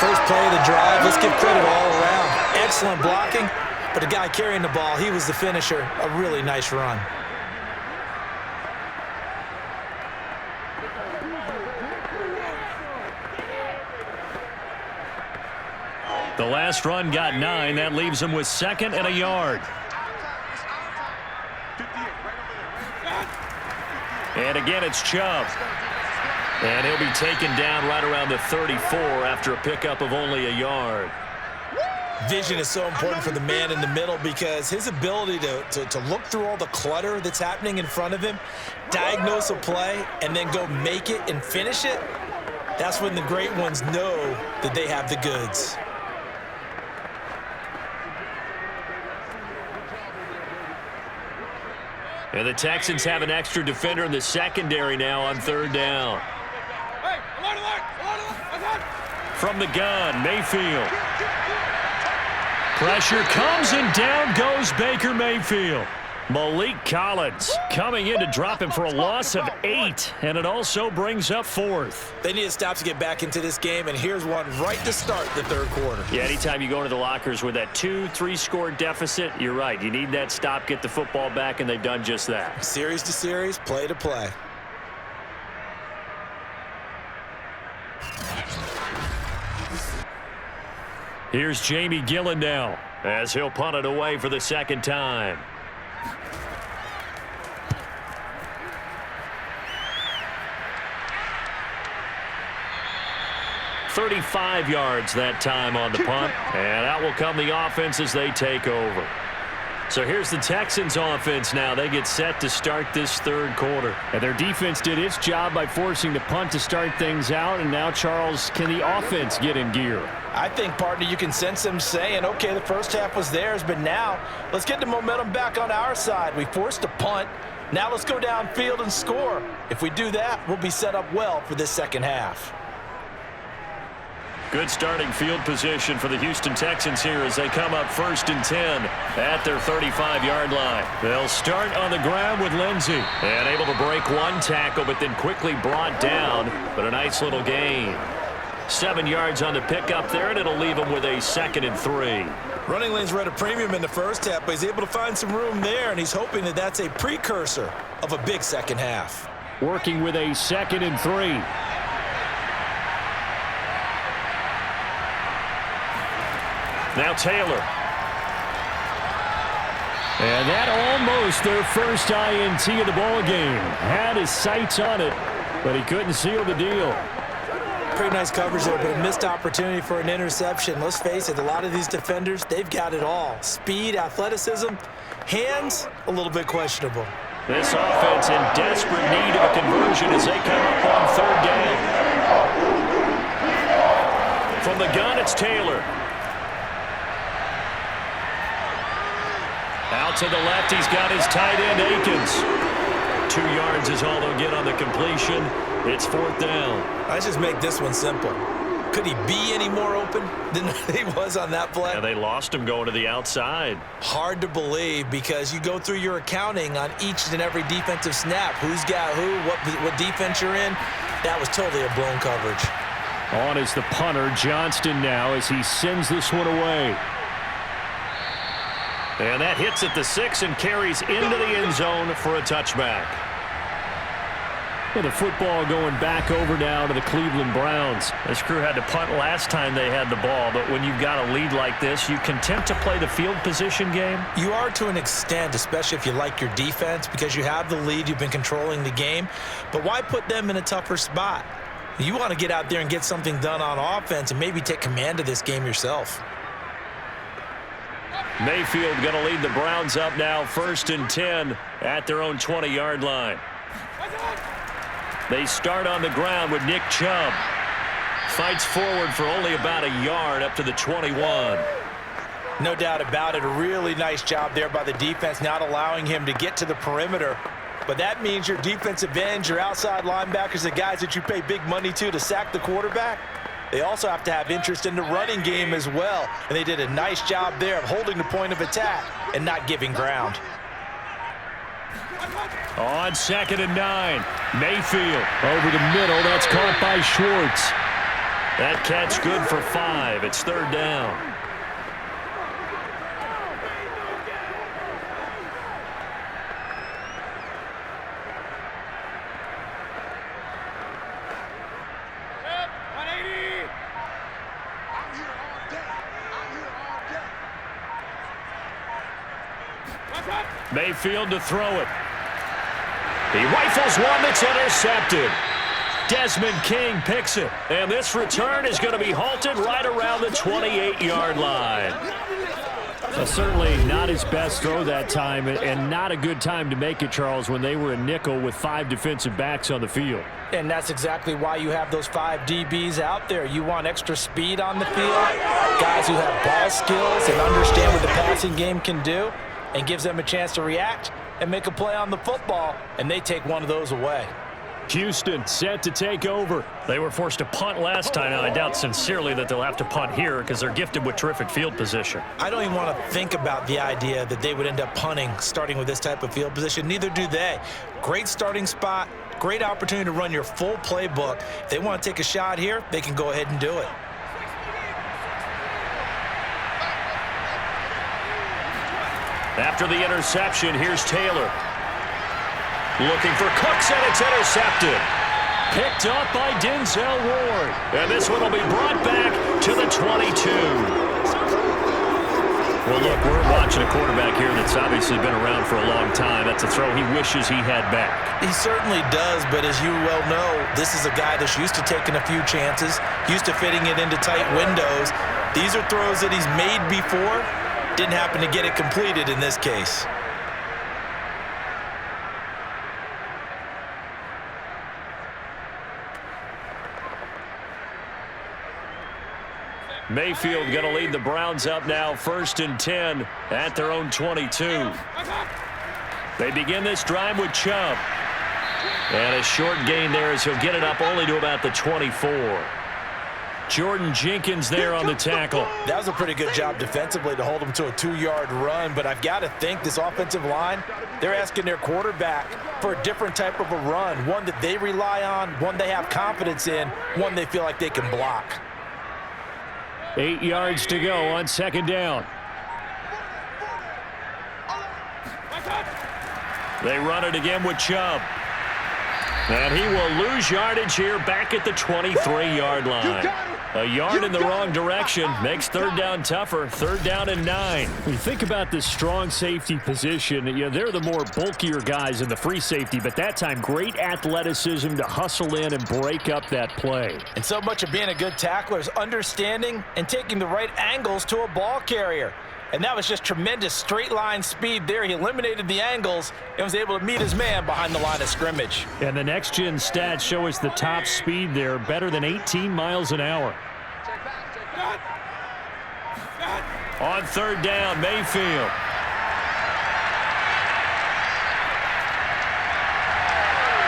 First play of the drive, let's give credit all around. Excellent blocking, but the guy carrying the ball, he was the finisher. A really nice run. The last run got 9. That leaves him with 2nd and a yard. And again, it's Chubb. And he'll be taken down right around the 34 after a pickup of only a yard. Vision is so important for the man in the middle because his ability to look through all the clutter that's happening in front of him, diagnose a play, and then go make it and finish it, that's when the great ones know that they have the goods. And the Texans have an extra defender in the secondary now on 3rd down. From the gun, Mayfield. Pressure comes and down goes Baker Mayfield. Malik Collins coming in to drop him for a loss of 8, and it also brings up 4th. They need a stop to get back into this game, and here's one right to start the third quarter. Yeah, anytime you go into the lockers with that 2-3 score deficit, you're right. You need that stop, get the football back, and they've done just that. Series to series, play to play. Here's Jamie Gillen now as he'll punt it away for the second time. 35 yards that time on the punt, and out will come the offense as they take over. So here's the Texans offense now. They get set to start this third quarter. And their defense did its job by forcing the punt to start things out, and now, Charles, can the offense get in gear? I think, partner, you can sense them saying, okay, the first half was theirs, but now let's get the momentum back on our side. We forced a punt. Now let's go downfield and score. If we do that, we'll be set up well for this second half. Good starting field position for the Houston Texans here as they come up 1st and 10 at their 35-yard line. They'll start on the ground with Lindsey, and able to break one tackle, but then quickly brought down, but a nice little gain. 7 yards on the pickup there, and it'll leave them with a 2nd and 3. Running lanes were at a premium in the first half, but he's able to find some room there, and he's hoping that that's a precursor of a big second half. Working with a 2nd and 3. Now Taylor. And that almost their first INT of the ball game. Had his sights on it, but he couldn't seal the deal. Pretty nice coverage there, but a missed opportunity for an interception. Let's face it, a lot of these defenders, they've got it all. Speed, athleticism, hands, a little bit questionable. This offense in desperate need of a conversion as they come up on 3rd down. From the gun, it's Taylor. Out to the left, he's got his tight end, Akins. 2 yards is all they'll get on the completion. It's 4th down. Let's just make this one simple. Could he be any more open than he was on that play? Yeah, they lost him going to the outside. Hard to believe because you go through your accounting on each and every defensive snap. Who's got who, what defense you're in. That was totally a blown coverage. On is the punter, Johnston now, as he sends this one away. And that hits at the 6 and carries into the end zone for a touchback. Well, the football going back over now to the Cleveland Browns. This crew had to punt last time they had the ball, but when you've got a lead like this, you can tempt to play the field position game. You are to an extent, especially if you like your defense, because you have the lead, you've been controlling the game. But why put them in a tougher spot? You want to get out there and get something done on offense and maybe take command of this game yourself. Mayfield going to lead the Browns up now 1st and 10 at their own 20-yard line. They start on the ground with Nick Chubb. Fights forward for only about a yard up to the 21. No doubt about it. A really nice job there by the defense, not allowing him to get to the perimeter. But that means your defensive ends, your outside linebackers, the guys that you pay big money to sack the quarterback, they also have to have interest in the running game as well. And they did a nice job there of holding the point of attack and not giving ground. On 2nd and 9, Mayfield. Over the middle, that's caught by Schwartz. That catch good for 5. It's 3rd down. Mayfield to throw it. He rifles one that's intercepted. Desmond King picks it. And this return is going to be halted right around the 28-yard line. Certainly not his best throw that time, and not a good time to make it, Charles, when they were a nickel with 5 defensive backs on the field. And that's exactly why you have those 5 DBs out there. You want extra speed on the field, guys who have ball skills and understand what the passing game can do, and gives them a chance to react and make a play on the football, and they take one of those away. Houston set to take over. They were forced to punt last time. Now, I doubt sincerely that they'll have to punt here because they're gifted with terrific field position. I don't even want to think about the idea that they would end up punting starting with this type of field position. Neither do they. Great starting spot, great opportunity to run your full playbook. If they want to take a shot here, they can go ahead and do it. After the interception, here's Taylor. Looking for Cooks, and it's intercepted. Picked up by Denzel Ward. And this one will be brought back to the 22. Well, look, we're watching a quarterback here that's obviously been around for a long time. That's a throw he wishes he had back. He certainly does, but as you well know, this is a guy that's used to taking a few chances, used to fitting it into tight windows. These are throws that he's made before. Didn't happen to get it completed in this case. Mayfield going to lead the Browns up now, 1st and 10 at their own 22. They begin this drive with Chubb. And a short gain there as he'll get it up only to about the 24. Jordan Jenkins there on the tackle. That was a pretty good job defensively to hold him to a 2-yard run, but I've got to think this offensive line, they're asking their quarterback for a different type of a run, one that they rely on, one they have confidence in, one they feel like they can block. 8 yards to go on 2nd down. They run it again with Chubb. And he will lose yardage here back at the 23-yard line. A yard in the wrong direction makes 3rd down tougher. 3rd down and 9. When you think about the strong safety position, they're the more bulkier guys in the free safety, but that time great athleticism to hustle in and break up that play. And so much of being a good tackler is understanding and taking the right angles to a ball carrier. And that was just tremendous straight line speed there. He eliminated the angles and was able to meet his man behind the line of scrimmage. And the next-gen stats show us the top speed there, better than 18 miles an hour. On 3rd down, Mayfield.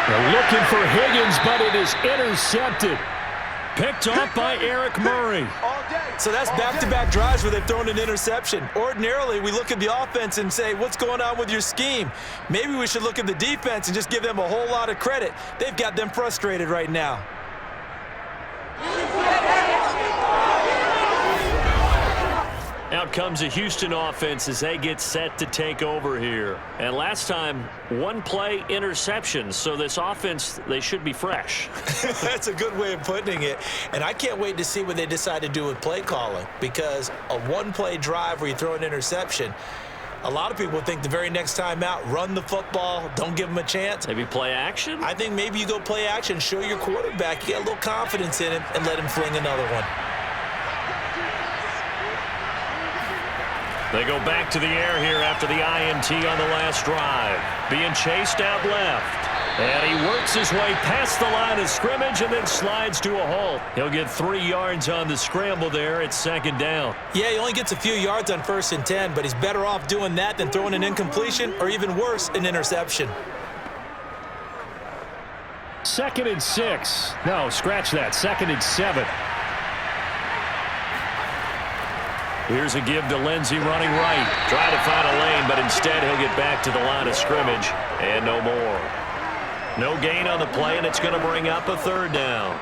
They're looking for Higgins, but it is intercepted. Picked off by Eric Murray. So that's back-to-back drives where they've thrown an interception. Ordinarily, we look at the offense and say, what's going on with your scheme? Maybe we should look at the defense and just give them a whole lot of credit. They've got them frustrated right now. Out comes a Houston offense as they get set to take over here. And last time, 1 play interception. So this offense, they should be fresh. That's a good way of putting it. And I can't wait to see what they decide to do with play calling, because a 1-play drive where you throw an interception, a lot of people think the very next time out, run the football, don't give them a chance. Maybe play action? I think maybe you go play action, show your quarterback, you get a little confidence in him, and let him fling another one. They go back to the air here after the INT on the last drive. Being chased out left. And he works his way past the line of scrimmage and then slides to a halt. He'll get 3 yards on the scramble there at 2nd down. Yeah, he only gets a few yards on 1st and 10, but he's better off doing that than throwing an incompletion or even worse, an interception. 2nd and 6. No, scratch that. 2nd and 7. Here's a give to Lindsey running right. Trying to find a lane, but instead he'll get back to the line of scrimmage. And no more. No gain on the play, and it's going to bring up a 3rd down.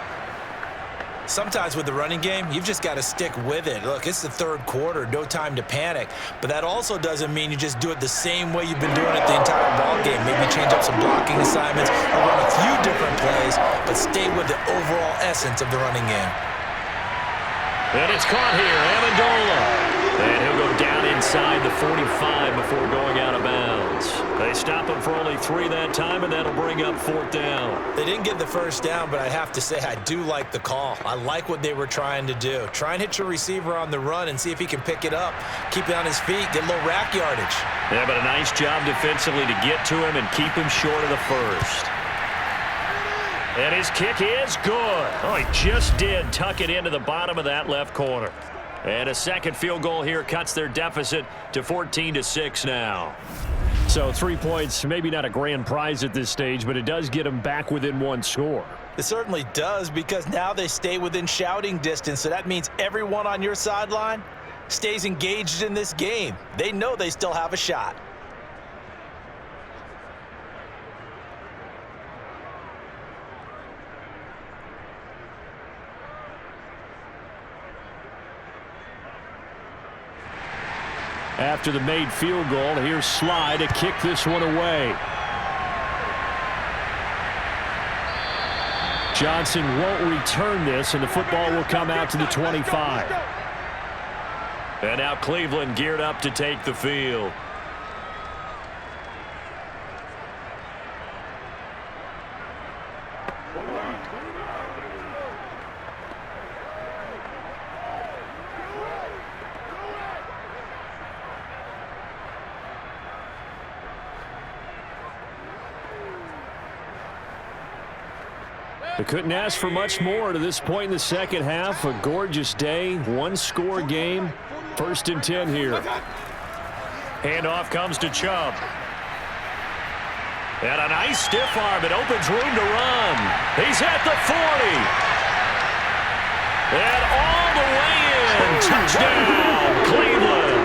Sometimes with the running game, you've just got to stick with it. Look, it's the 3rd quarter, no time to panic. But that also doesn't mean you just do it the same way you've been doing it the entire ball game. Maybe change up some blocking assignments or run a few different plays, but stay with the overall essence of the running game. And it's caught here, Amendola. And he'll go down inside the 45 before going out of bounds. They stop him for only 3 that time, and that'll bring up 4th down. They didn't get the 1st down, but I have to say I do like the call. I like what they were trying to do. Try and hit your receiver on the run and see if he can pick it up. Keep it on his feet, get a little rack yardage. Yeah, but a nice job defensively to get to him and keep him short of the 1st. And his kick is good. Oh, he just did tuck it into the bottom of that left corner. And a 2nd field goal here cuts their deficit to 14-6 now. So 3 points, maybe not a grand prize at this stage, but it does get them back within one score. It certainly does, because now they stay within shouting distance, so that means everyone on your sideline stays engaged in this game. They know they still have a shot. After the made field goal, here's Sly to kick this one away. Johnson won't return this, and the football will come out to the 25. And now Cleveland geared up to take the field. They couldn't ask for much more to this point in the second half. A gorgeous day, one-score game. 1st and 10 here. Handoff comes to Chubb. And a nice stiff arm. It opens room to run. He's at the 40. And all the way in. Touchdown, Cleveland.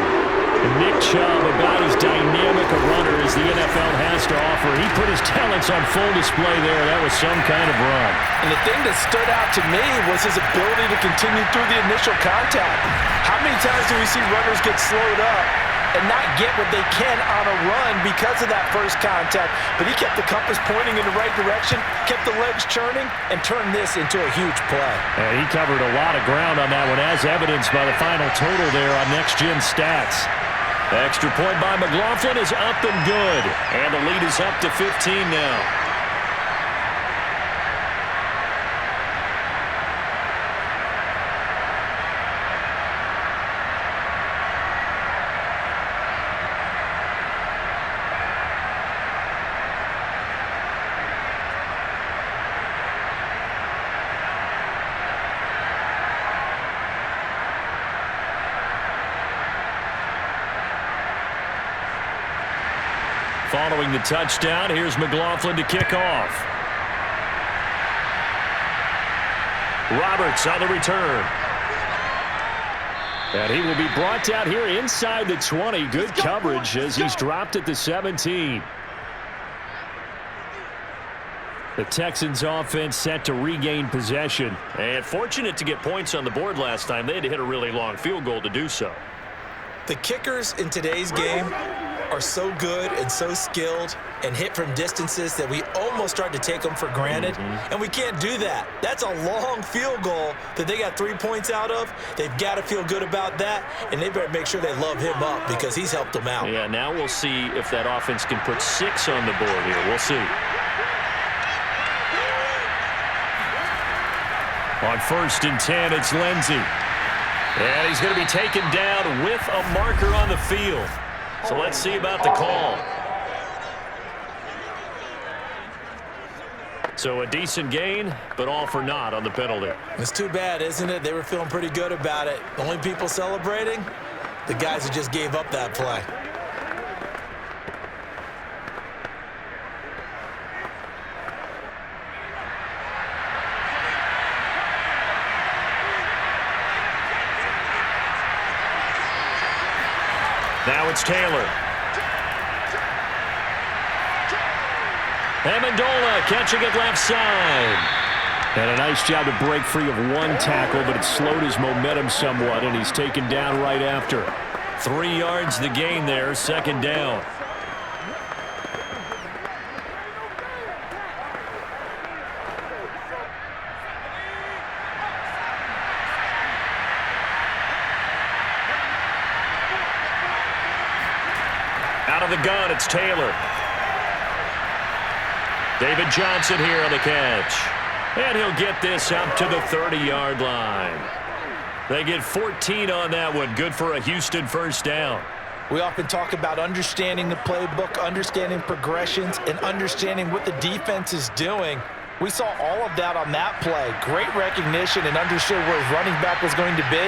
Nick Chubb, about as dynamic a runner as the NFL has to offer. He put his talents on full display there. That was some kind of run. And the thing that stood out to me was his ability to continue through the initial contact. How many times do we see runners get slowed up and not get what they can on a run because of that first contact? But he kept the compass pointing in the right direction, kept the legs churning, and turned this into a huge play. He covered a lot of ground on that one, as evidenced by the final total there on Next Gen Stats. Extra point by McLaughlin is up and good. And the lead is up to 15 now. Following the touchdown, here's McLaughlin to kick off. Roberts on the return. And he will be brought down here inside the 20. Good coverage as he's dropped at the 17. The Texans offense set to regain possession. And fortunate to get points on the board last time. They had to hit a really long field goal to do so. The kickers in today's game are so good and so skilled and hit from distances that we almost start to take them for granted. And we can't do that. That's a long field goal that they got 3 points out of. They've got to feel good about that, and they better make sure they love him up because he's helped them out. Yeah, now we'll see if that offense can put 6 on the board here. We'll see. On 1st and 10, it's Lindsey. And he's going to be taken down with a marker on the field. So let's see about the call. So a decent gain, but all for naught on the penalty. It's too bad, isn't it? They were feeling pretty good about it. The only people celebrating, the guys who just gave up that play. Now it's Taylor. Amendola catching it left side. And a nice job to break free of one tackle, but it slowed his momentum somewhat, and he's taken down right after. 3 yards the gain there, 2nd down. Out of the gun, it's Taylor. David Johnson here on the catch. And he'll get this up to the 30-yard line. They get 14 on that one. Good for a Houston 1st down. We often talk about understanding the playbook, understanding progressions, and understanding what the defense is doing. We saw all of that on that play. Great recognition and understood where his running back was going to be.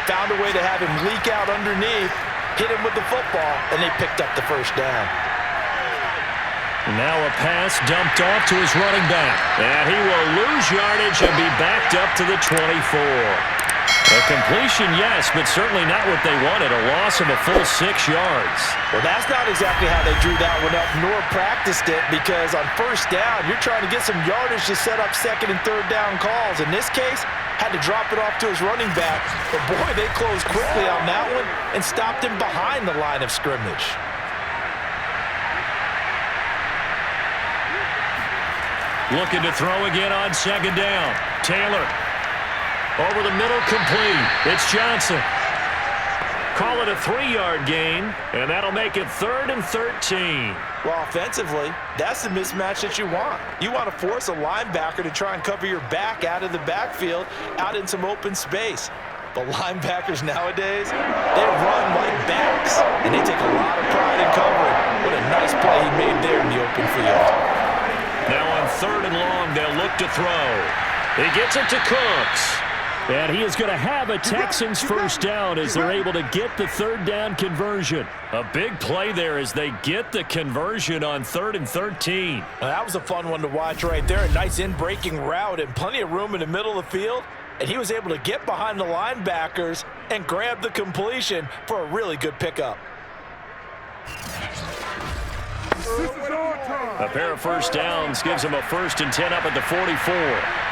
Found a way to have him leak out underneath, hit him with the football, and they picked up the 1st down. Now a pass dumped off to his running back. And he will lose yardage and be backed up to the 24. A completion, yes, but certainly not what they wanted. A loss of a full 6 yards. Well, that's not exactly how they drew that one up, nor practiced it, because on first down, you're trying to get some yardage to set up second and third down calls. In this case, had to drop it off to his running back. But boy, they closed quickly on that one and stopped him behind the line of scrimmage. Looking to throw again on second down. Taylor. Over the middle, complete. It's Johnson. Call it a 3-yard gain, and that'll make it 3rd and 13. Well, offensively, that's the mismatch that you want. You want to force a linebacker to try and cover your back out of the backfield, out in some open space. The linebackers nowadays, they run like backs, and they take a lot of pride in covering. What a nice play he made there in the open field. Now on 3rd and long, they'll look to throw. He gets it to Cooks. And he is going to have a Texans first down as they're able to get the 3rd down conversion. A big play there as they get the conversion on 3rd and 13. That was a fun one to watch right there. A nice in-breaking route and plenty of room in the middle of the field. And he was able to get behind the linebackers and grab the completion for a really good pickup. A pair of first downs gives him a 1st and 10 up at the 44.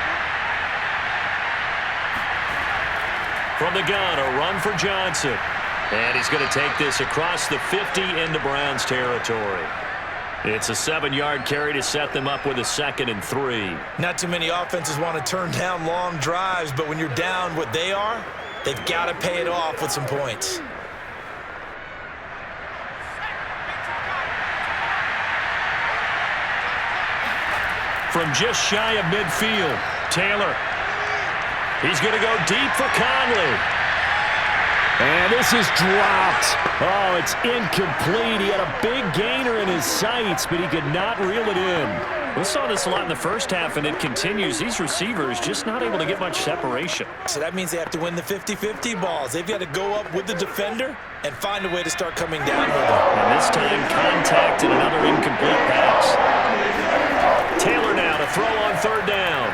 From the gun, a run for Johnson. And he's going to take this across the 50 into Browns territory. It's a 7-yard carry to set them up with a 2nd and 3. Not too many offenses want to turn down long drives, but when you're down what they are, they've got to pay it off with some points. From just shy of midfield, Taylor. He's going to go deep for Conley. And this is dropped. Oh, it's incomplete. He had a big gainer in his sights, but he could not reel it in. We saw this a lot in the first half, and it continues. These receivers just not able to get much separation. So that means they have to win the 50-50 balls. They've got to go up with the defender and find a way to start coming down with him. And this time, contact and another incomplete pass. Taylor now to throw on 3rd down.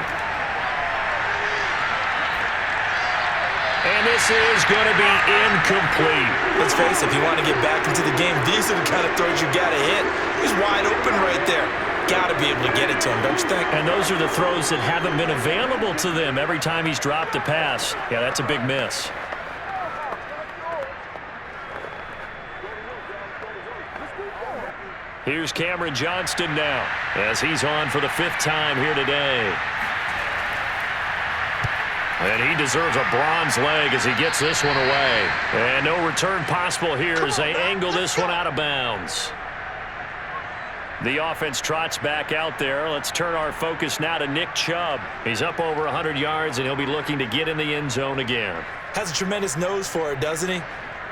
And this is going to be incomplete. Let's face it, if you want to get back into the game, these are the kind of throws you got to hit. He's wide open right there. Got to be able to get it to him, don't you think? And those are the throws that haven't been available to them every time he's dropped a pass. Yeah, that's a big miss. Here's Cameron Johnston now as he's on for the 5th time here today. And he deserves a bronze leg as he gets this one away. And no return possible here as they angle this one out of bounds. The offense trots back out there. Let's turn our focus now to Nick Chubb. He's up over 100 yards, and he'll be looking to get in the end zone again. Has a tremendous nose for it, doesn't he?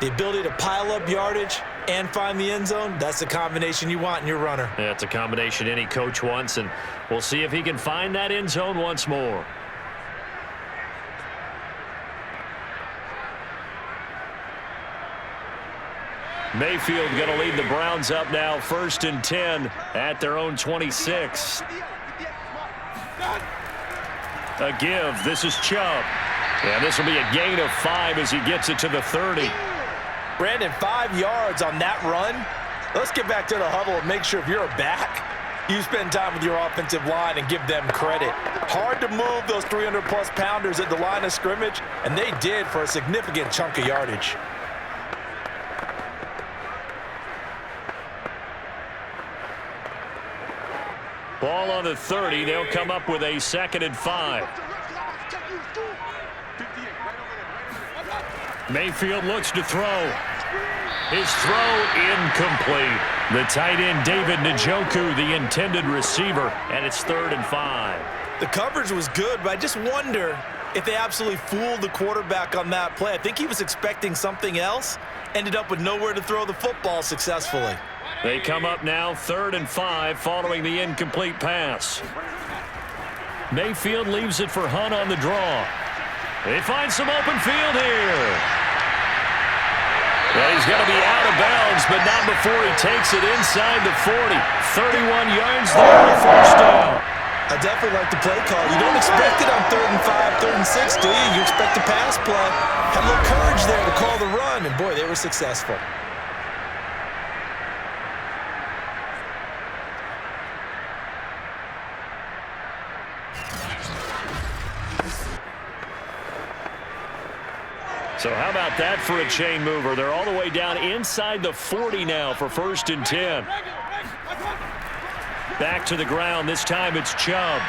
The ability to pile up yardage and find the end zone, that's the combination you want in your runner. Yeah, it's a combination any coach wants, and we'll see if he can find that end zone once more. Mayfield going to lead the Browns up now, 1st and 10 at their own 26. A give. This is Chubb. And this will be a gain of 5 as he gets it to the 30. Brandon, 5 yards on that run. Let's get back to the huddle and make sure if you're a back, you spend time with your offensive line and give them credit. Hard to move those 300-plus pounders at the line of scrimmage, and they did for a significant chunk of yardage. Ball on the 30. They'll come up with a 2nd and 5. Mayfield looks to throw. His throw incomplete. The tight end, David Njoku, the intended receiver, and it's 3rd and 5. The coverage was good, but I just wonder if they absolutely fooled the quarterback on that play. I think he was expecting something else, ended up with nowhere to throw the football successfully. They come up now 3rd and 5 following the incomplete pass. Mayfield leaves it for Hunt on the draw. They find some open field here. And he's going to be out of bounds, but not before he takes it inside the 40. 31 yards there on the first down. I definitely like the play call. You don't expect it on 3rd and 5, 3rd and 6, do you? You expect a pass play. Had a little courage there to call the run, and boy, they were successful. So how about that for a chain mover? They're all the way down inside the 40 now for 1st and 10. Back to the ground. This time it's Chubb.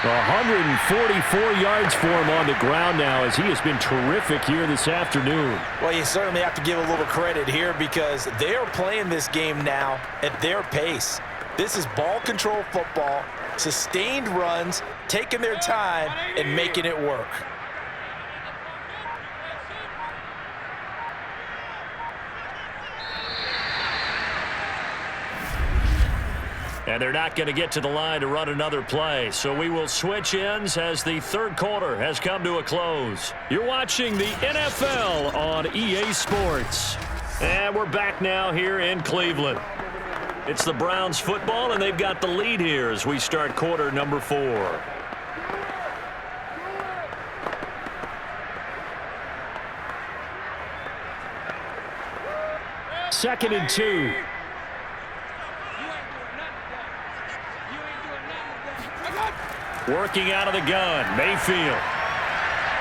144 yards for him on the ground now as he has been terrific here this afternoon. Well, you certainly have to give a little credit here because they are playing this game now at their pace. This is ball control football, sustained runs, taking their time and making it work. And they're not going to get to the line to run another play. So we will switch ends as the 3rd quarter has come to a close. You're watching the NFL on EA Sports. And we're back now here in Cleveland. It's the Browns football, and they've got the lead here as we start quarter number 4. Second and 2. Working out of the gun, Mayfield.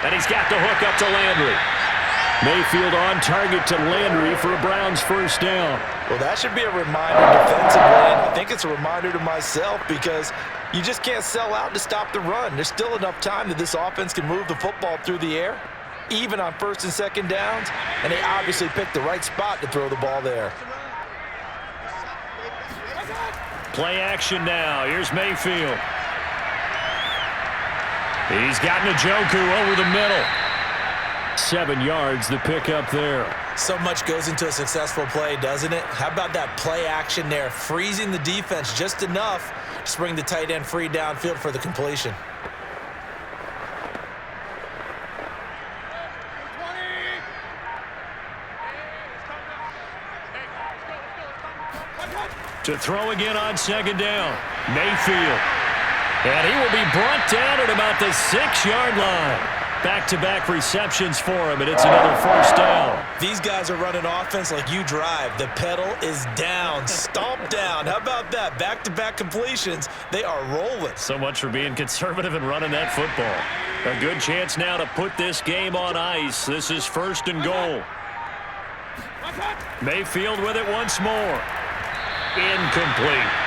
And he's got the hook up to Landry. Mayfield on target to Landry for a Browns first down. Well, that should be a reminder defensively, and I think it's a reminder to myself because you just can't sell out to stop the run. There's still enough time that this offense can move the football through the air, even on 1st and 2nd downs, and they obviously picked the right spot to throw the ball there. Play action now. Here's Mayfield. He's got Njoku over the middle. 7 yards the pick up there. So much goes into a successful play, doesn't it? How about that play action there, freezing the defense just enough to bring the tight end free downfield for the completion. To throw again on 2nd down. Mayfield. And he will be brought down at about the 6-yard line. Back-to-back receptions for him, and it's another first down. These guys are running offense like you drive. The pedal is down, stomp down. How about that? Back-to-back completions. They are rolling. So much for being conservative and running that football. A good chance now to put this game on ice. This is 1st and goal. Mayfield with it once more. Incomplete.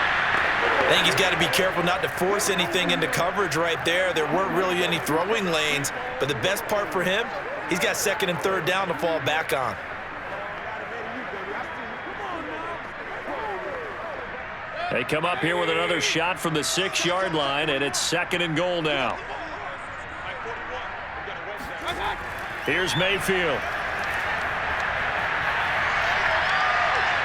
I think he's got to be careful not to force anything into coverage right there. There weren't really any throwing lanes, but the best part for him, he's got 2nd and 3rd down to fall back on. They come up here with another shot from the 6-yard line, and it's 2nd and goal now. Here's Mayfield.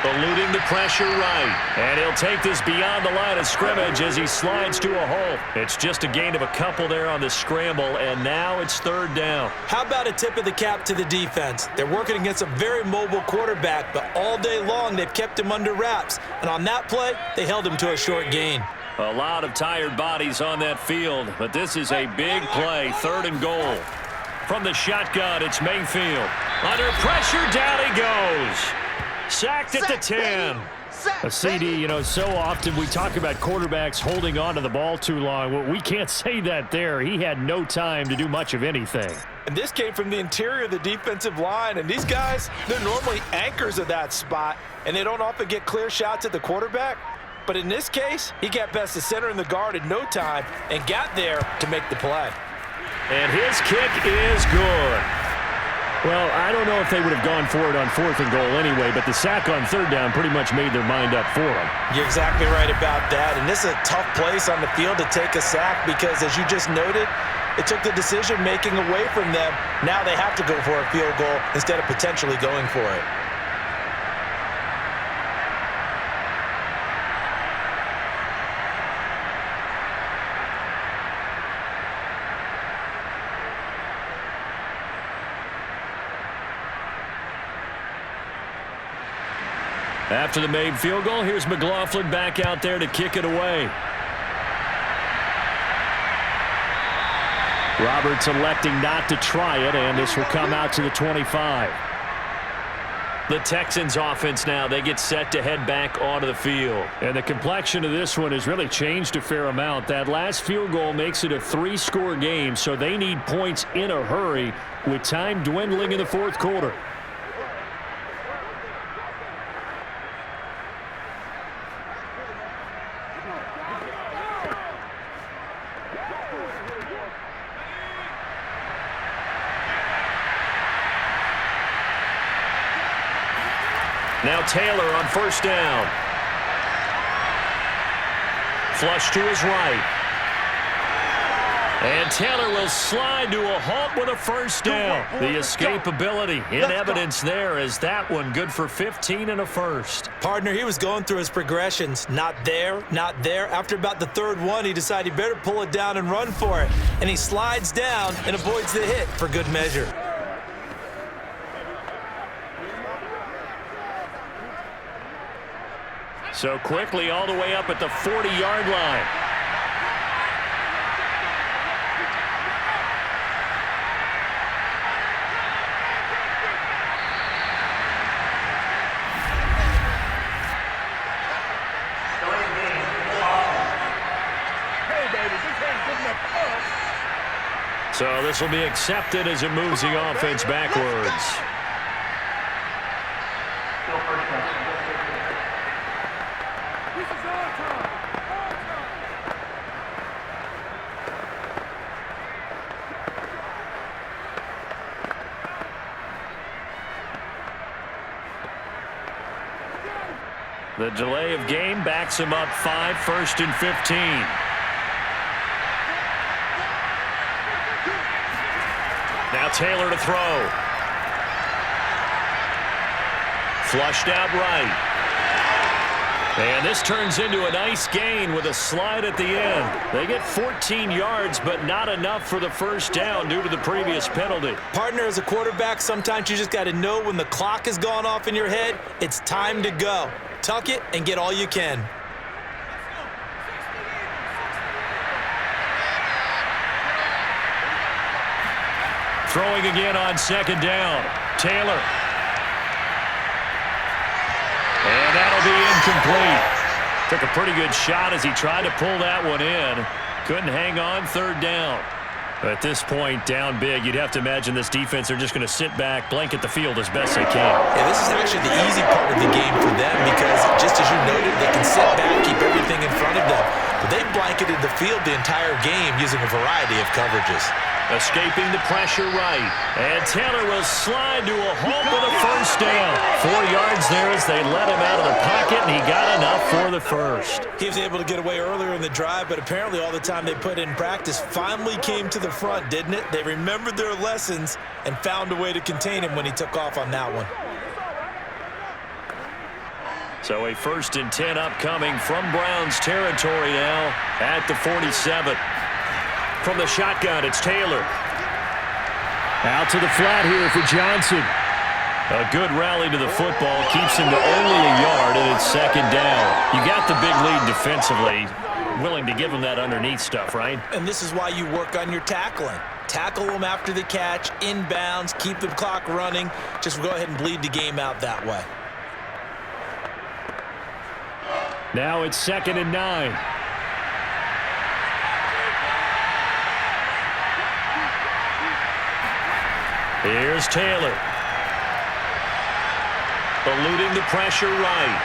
Eluding the pressure right. And he'll take this beyond the line of scrimmage as he slides to a hole. It's just a gain of a couple there on the scramble, and now it's 3rd down. How about a tip of the cap to the defense? They're working against a very mobile quarterback, but all day long they've kept him under wraps. And on that play, they held him to a short gain. A lot of tired bodies on that field, but this is a big play, 3rd and goal. From the shotgun, it's Mayfield. Under pressure, down he goes. Sacked at the 10. A CD, you know, so often we talk about quarterbacks holding on to the ball too long. Well, we can't say that there. He had no time to do much of anything. And this came from the interior of the defensive line. And these guys, they're normally anchors of that spot, and they don't often get clear shots at the quarterback. But in this case, he got past the center and the guard in no time and got there to make the play. And his kick is good. Well, I don't know if they would have gone for it on 4th and goal anyway, but the sack on 3rd down pretty much made their mind up for them. You're exactly right about that. And this is a tough place on the field to take a sack because, as you just noted, it took the decision-making away from them. Now they have to go for a field goal instead of potentially going for it. After the made field goal, here's McLaughlin back out there to kick it away. Roberts electing not to try it, and this will come out to the 25. The Texans offense now, they get set to head back onto the field. And the complexion of this one has really changed a fair amount. That last field goal makes it a 3-score game, so they need points in a hurry with time dwindling in the fourth quarter. Now Taylor on first down. Flush to his right. And Taylor will slide to a halt with a first down. The escapability in evidence there as that one good for 15 and a first. Partner, he was going through his progressions. Not there, not there. After about the third one, he decided he better pull it down and run for it. And he slides down and avoids the hit for good measure. So quickly all the way up at the 40-yard line. So this will be accepted as it moves the offense backwards. The delay of game backs him up 5, 1st and 15. Now Taylor to throw. Flushed out right. And this turns into a nice gain with a slide at the end. They get 14 yards, but not enough for the first down due to the previous penalty. Partner, as a quarterback, sometimes you just got to know when the clock has gone off in your head, it's time to go. Tuck it and get all you can. Throwing again on second down. Taylor. And that'll be incomplete. Took a pretty good shot as he tried to pull that one in. Couldn't hang on third down. At this point, down big, you'd have to imagine this defense are just going to sit back, blanket the field as best they can. Yeah, this is actually the easy part of the game for them because, just as you noted, they can sit back, keep everything in front of them. But they blanketed the field the entire game using a variety of coverages. Escaping the pressure right. And Taylor will slide to a halt with a first down. 4 yards there as they let him out of the pocket, and he got enough for the first. He was able to get away earlier in the drive, but apparently all the time they put in practice finally came to the front, didn't it? They remembered their lessons and found a way to contain him when he took off on that one. So a 1st and 10 upcoming from Browns territory now at the 47. From the shotgun, it's Taylor. Out to the flat here for Johnson. A good rally to the football keeps him to only a yard, and it's second down. You got the big lead defensively. Willing to give him that underneath stuff, right? And this is why you work on your tackling. Tackle them after the catch, inbounds, keep the clock running. Just go ahead and bleed the game out that way. Now it's 2nd and 9. Here's Taylor. Eluding the pressure right.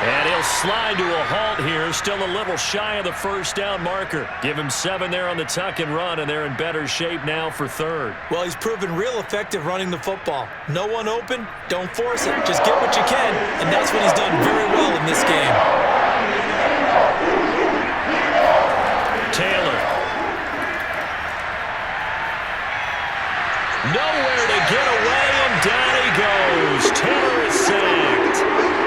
And he'll slide to a halt here, still a little shy of the first down marker. Give him 7 there on the tuck and run, and they're in better shape now for third. Well, he's proven real effective running the football. No one open, don't force it. Just get what you can, and that's what he's done very well in this game. Taylor. Nowhere to get away, and down he goes. Taylor is sacked.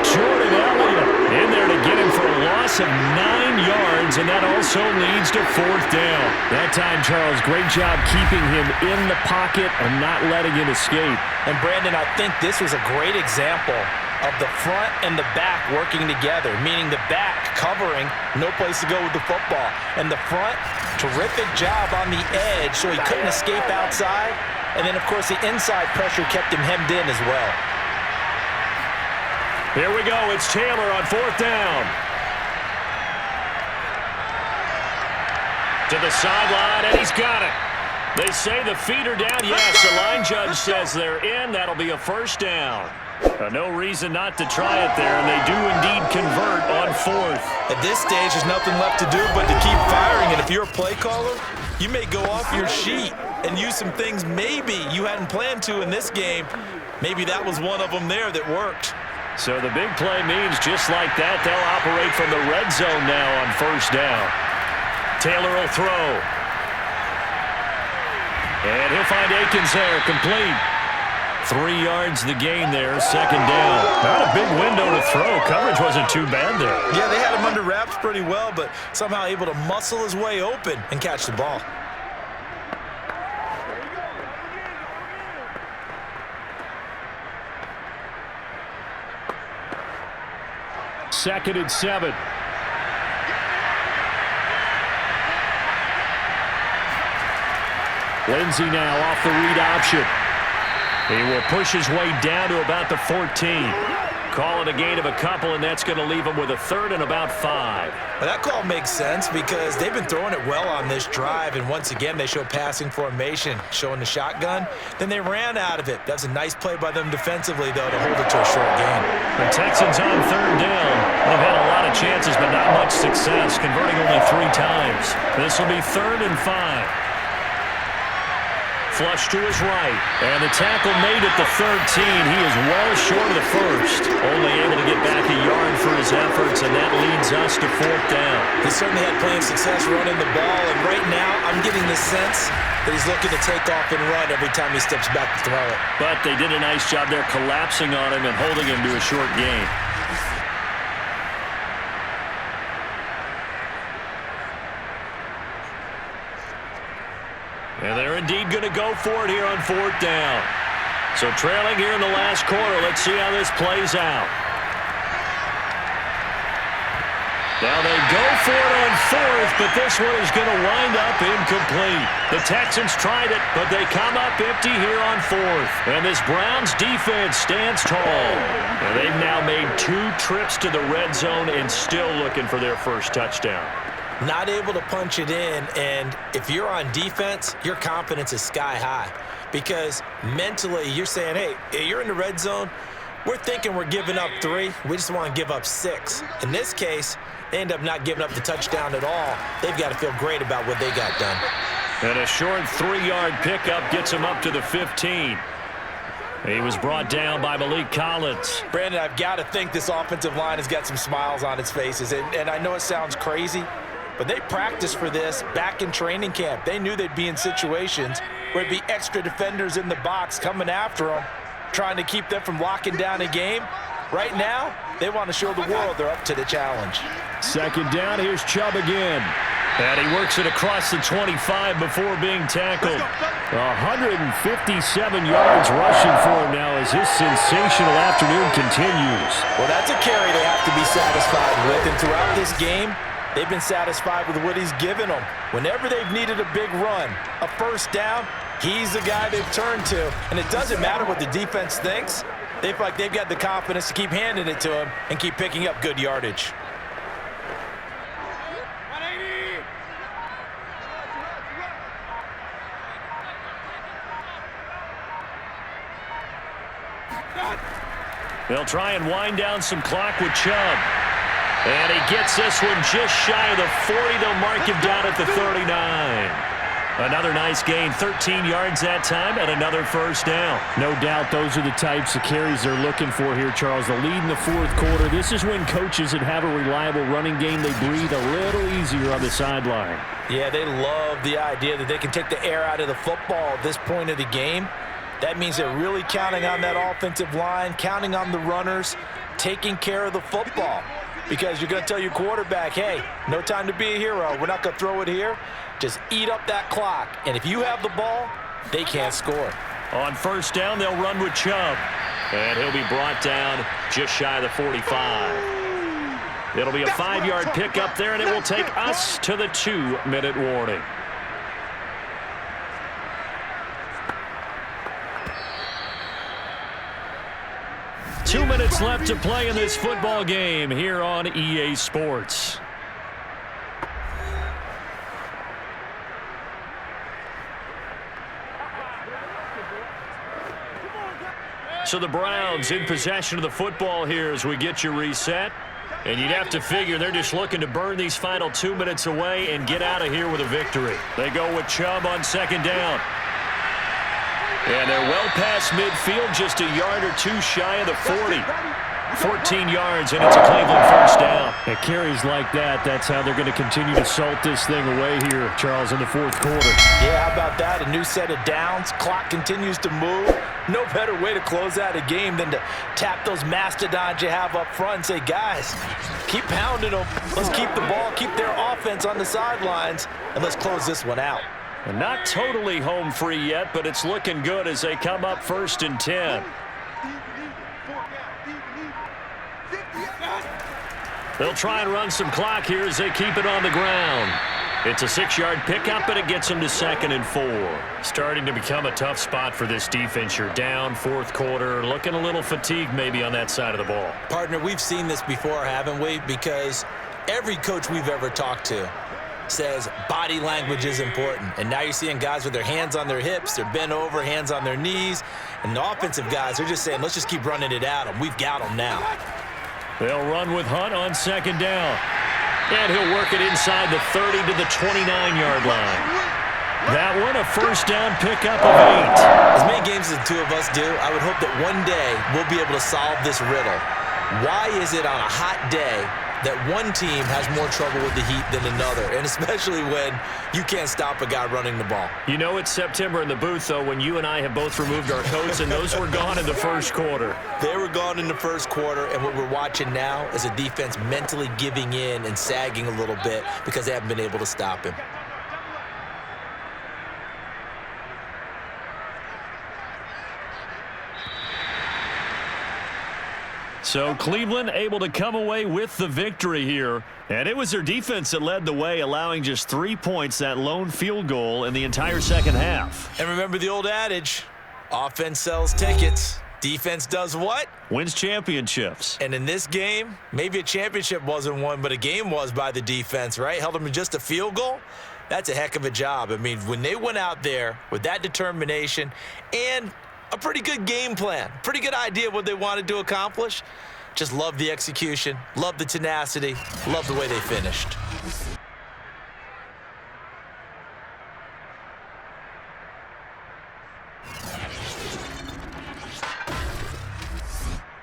Jordan Elliott in there to get him for a loss of 9 yards, and that also leads to 4th down. That time, Charles, great job keeping him in the pocket and not letting him escape. And, Brandon, I think this was a great example of the front and the back working together, meaning the back covering, no place to go with the football. And the front, terrific job on the edge so he couldn't escape outside. And then, of course, the inside pressure kept him hemmed in as well. Here we go. It's Taylor on 4th down. To the sideline, and he's got it. They say the feet are down. Yes, the line judge says they're in. That'll be a 1st down. No reason not to try it there, and they do indeed convert on 4th. At this stage, there's nothing left to do but to keep firing. And if you're a play caller, you may go off your sheet and use some things maybe you hadn't planned to in this game. Maybe that was one of them there that worked. So the big play means just like that, they'll operate from the red zone now on 1st down. Taylor will throw. And he'll find Akins there, complete. 3 yards the gain there, 2nd down. Not a big window to throw. Coverage wasn't too bad there. Yeah, they had him under wraps pretty well, but somehow able to muscle his way open and catch the ball. Second and 7. Lindsey now off the read option. He will push his way down to about the 14. Call it a gain of a couple, and that's going to leave him with a 3rd and about 5. Well, that call makes sense because they've been throwing it well on this drive, and once again, they show passing formation, showing the shotgun. Then they ran out of it. That's a nice play by them defensively, though, to hold it to a short gain. The Texans on 3rd down. They've had a lot of chances, but not much success, converting only 3 times. This will be 3rd and 5. Flush to his right, and the tackle made at the 13. He is well short of the 1st. Only able to get back a yard for his efforts, and that leads us to 4th down. He certainly had plenty of success running the ball, and right now I'm getting the sense that he's looking to take off and run every time he steps back to throw it. But they did a nice job there collapsing on him and holding him to a short gain. And they're indeed going to go for it here on 4th down. So trailing here in the last quarter, let's see how this plays out. Now they go for it on 4th, but this one is going to wind up incomplete. The Texans tried it, but they come up empty here on 4th. And this Browns defense stands tall. And they've now made 2 trips to the red zone and still looking for their 1st touchdown. Not able to punch it in, and if you're on defense, your confidence is sky high because mentally you're saying, hey, you're in the red zone. We're thinking we're giving up 3. We just want to give up 6. In this case, they end up not giving up the touchdown at all. They've got to feel great about what they got done. And a short 3-yard pickup gets him up to the 15. He was brought down by Malik Collins. Brandon, I've got to think this offensive line has got some smiles on its faces, and I know it sounds crazy, but they practiced for this back in training camp. They knew they'd be in situations where it'd be extra defenders in the box coming after them, trying to keep them from locking down a game. Right now, they want to show the world they're up to the challenge. 2nd down, here's Chubb again. And he works it across the 25 before being tackled. 157 yards rushing for him now as his sensational afternoon continues. Well, that's a carry they have to be satisfied with, and throughout this game, they've been satisfied with what he's given them. Whenever they've needed a big run, a 1st down, he's the guy they've turned to. And it doesn't matter what the defense thinks. They feel like they've got the confidence to keep handing it to him and keep picking up good yardage. They'll try and wind down some clock with Chubb. And he gets this one just shy of the 40. They'll mark him down at the 39. Another nice gain, 13 yards that time, and another 1st down. No doubt those are the types of carries they're looking for here, Charles. The lead in the 4th quarter. This is when coaches that have a reliable running game, they breathe a little easier on the sideline. Yeah, they love the idea that they can take the air out of the football at this point of the game. That means they're really counting on that offensive line, counting on the runners, taking care of the football. Because you're going to tell your quarterback, hey, no time to be a hero. We're not going to throw it here. Just eat up that clock. And if you have the ball, they can't score. On 1st down, they'll run with Chubb. And he'll be brought down just shy of the 45. It'll be a 5-yard pickup there, and it will take us to the 2-minute warning. Two minutes left to play in this football game here on EA Sports. So the Browns in possession of the football here as we get you reset. And you'd have to figure they're just looking to burn these final 2 minutes away and get out of here with a victory. They go with Chubb on second down. And they're well past midfield, just a yard or two shy of the 40. 14 yards, and it's a Cleveland first down. At carries like that, that's how they're going to continue to salt this thing away here, Charles, in the fourth quarter. Yeah, how about that? A new set of downs. Clock continues to move. No better way to close out a game than to tap those mastodons you have up front and say, guys, keep pounding them. Let's keep the ball, keep their offense on the sidelines, and let's close this one out. And not totally home free yet, but it's looking good as they come up 1st and 10. They'll try and run some clock here as they keep it on the ground. It's a 6-yard pickup, and it gets them to 2nd and 4. Starting to become a tough spot for this defense. You're down, fourth quarter, looking a little fatigued maybe on that side of the ball. Partner, we've seen this before, haven't we? Because every coach we've ever talked to says body language is important. And now you're seeing guys with their hands on their hips, they're bent over, hands on their knees. And the offensive guys, they're just saying, let's just keep running it at them. We've got them now. They'll run with Hunt on second down. And he'll work it inside the 30 to the 29-yard line. That one, a first down pickup of 8. As many games as the two of us do, I would hope that one day we'll be able to solve this riddle. Why is it on a hot day that one team has more trouble with the heat than another, and especially when you can't stop a guy running the ball? You know it's September in the booth, though, when you and I have both removed our coats, and those were gone in the first quarter. They were gone in the first quarter, and what we're watching now is a defense mentally giving in and sagging a little bit because they haven't been able to stop him. So Cleveland able to come away with the victory here. And it was their defense that led the way, allowing just 3 points, that lone field goal in the entire second half. And remember the old adage, offense sells tickets. Defense does what? Wins championships. And in this game, maybe a championship wasn't won, but a game was by the defense, right? Held them to just a field goal. That's a heck of a job. I mean, when they went out there with that determination and a pretty good game plan, pretty good idea of what they wanted to accomplish. Just love the execution, love the tenacity, love the way they finished.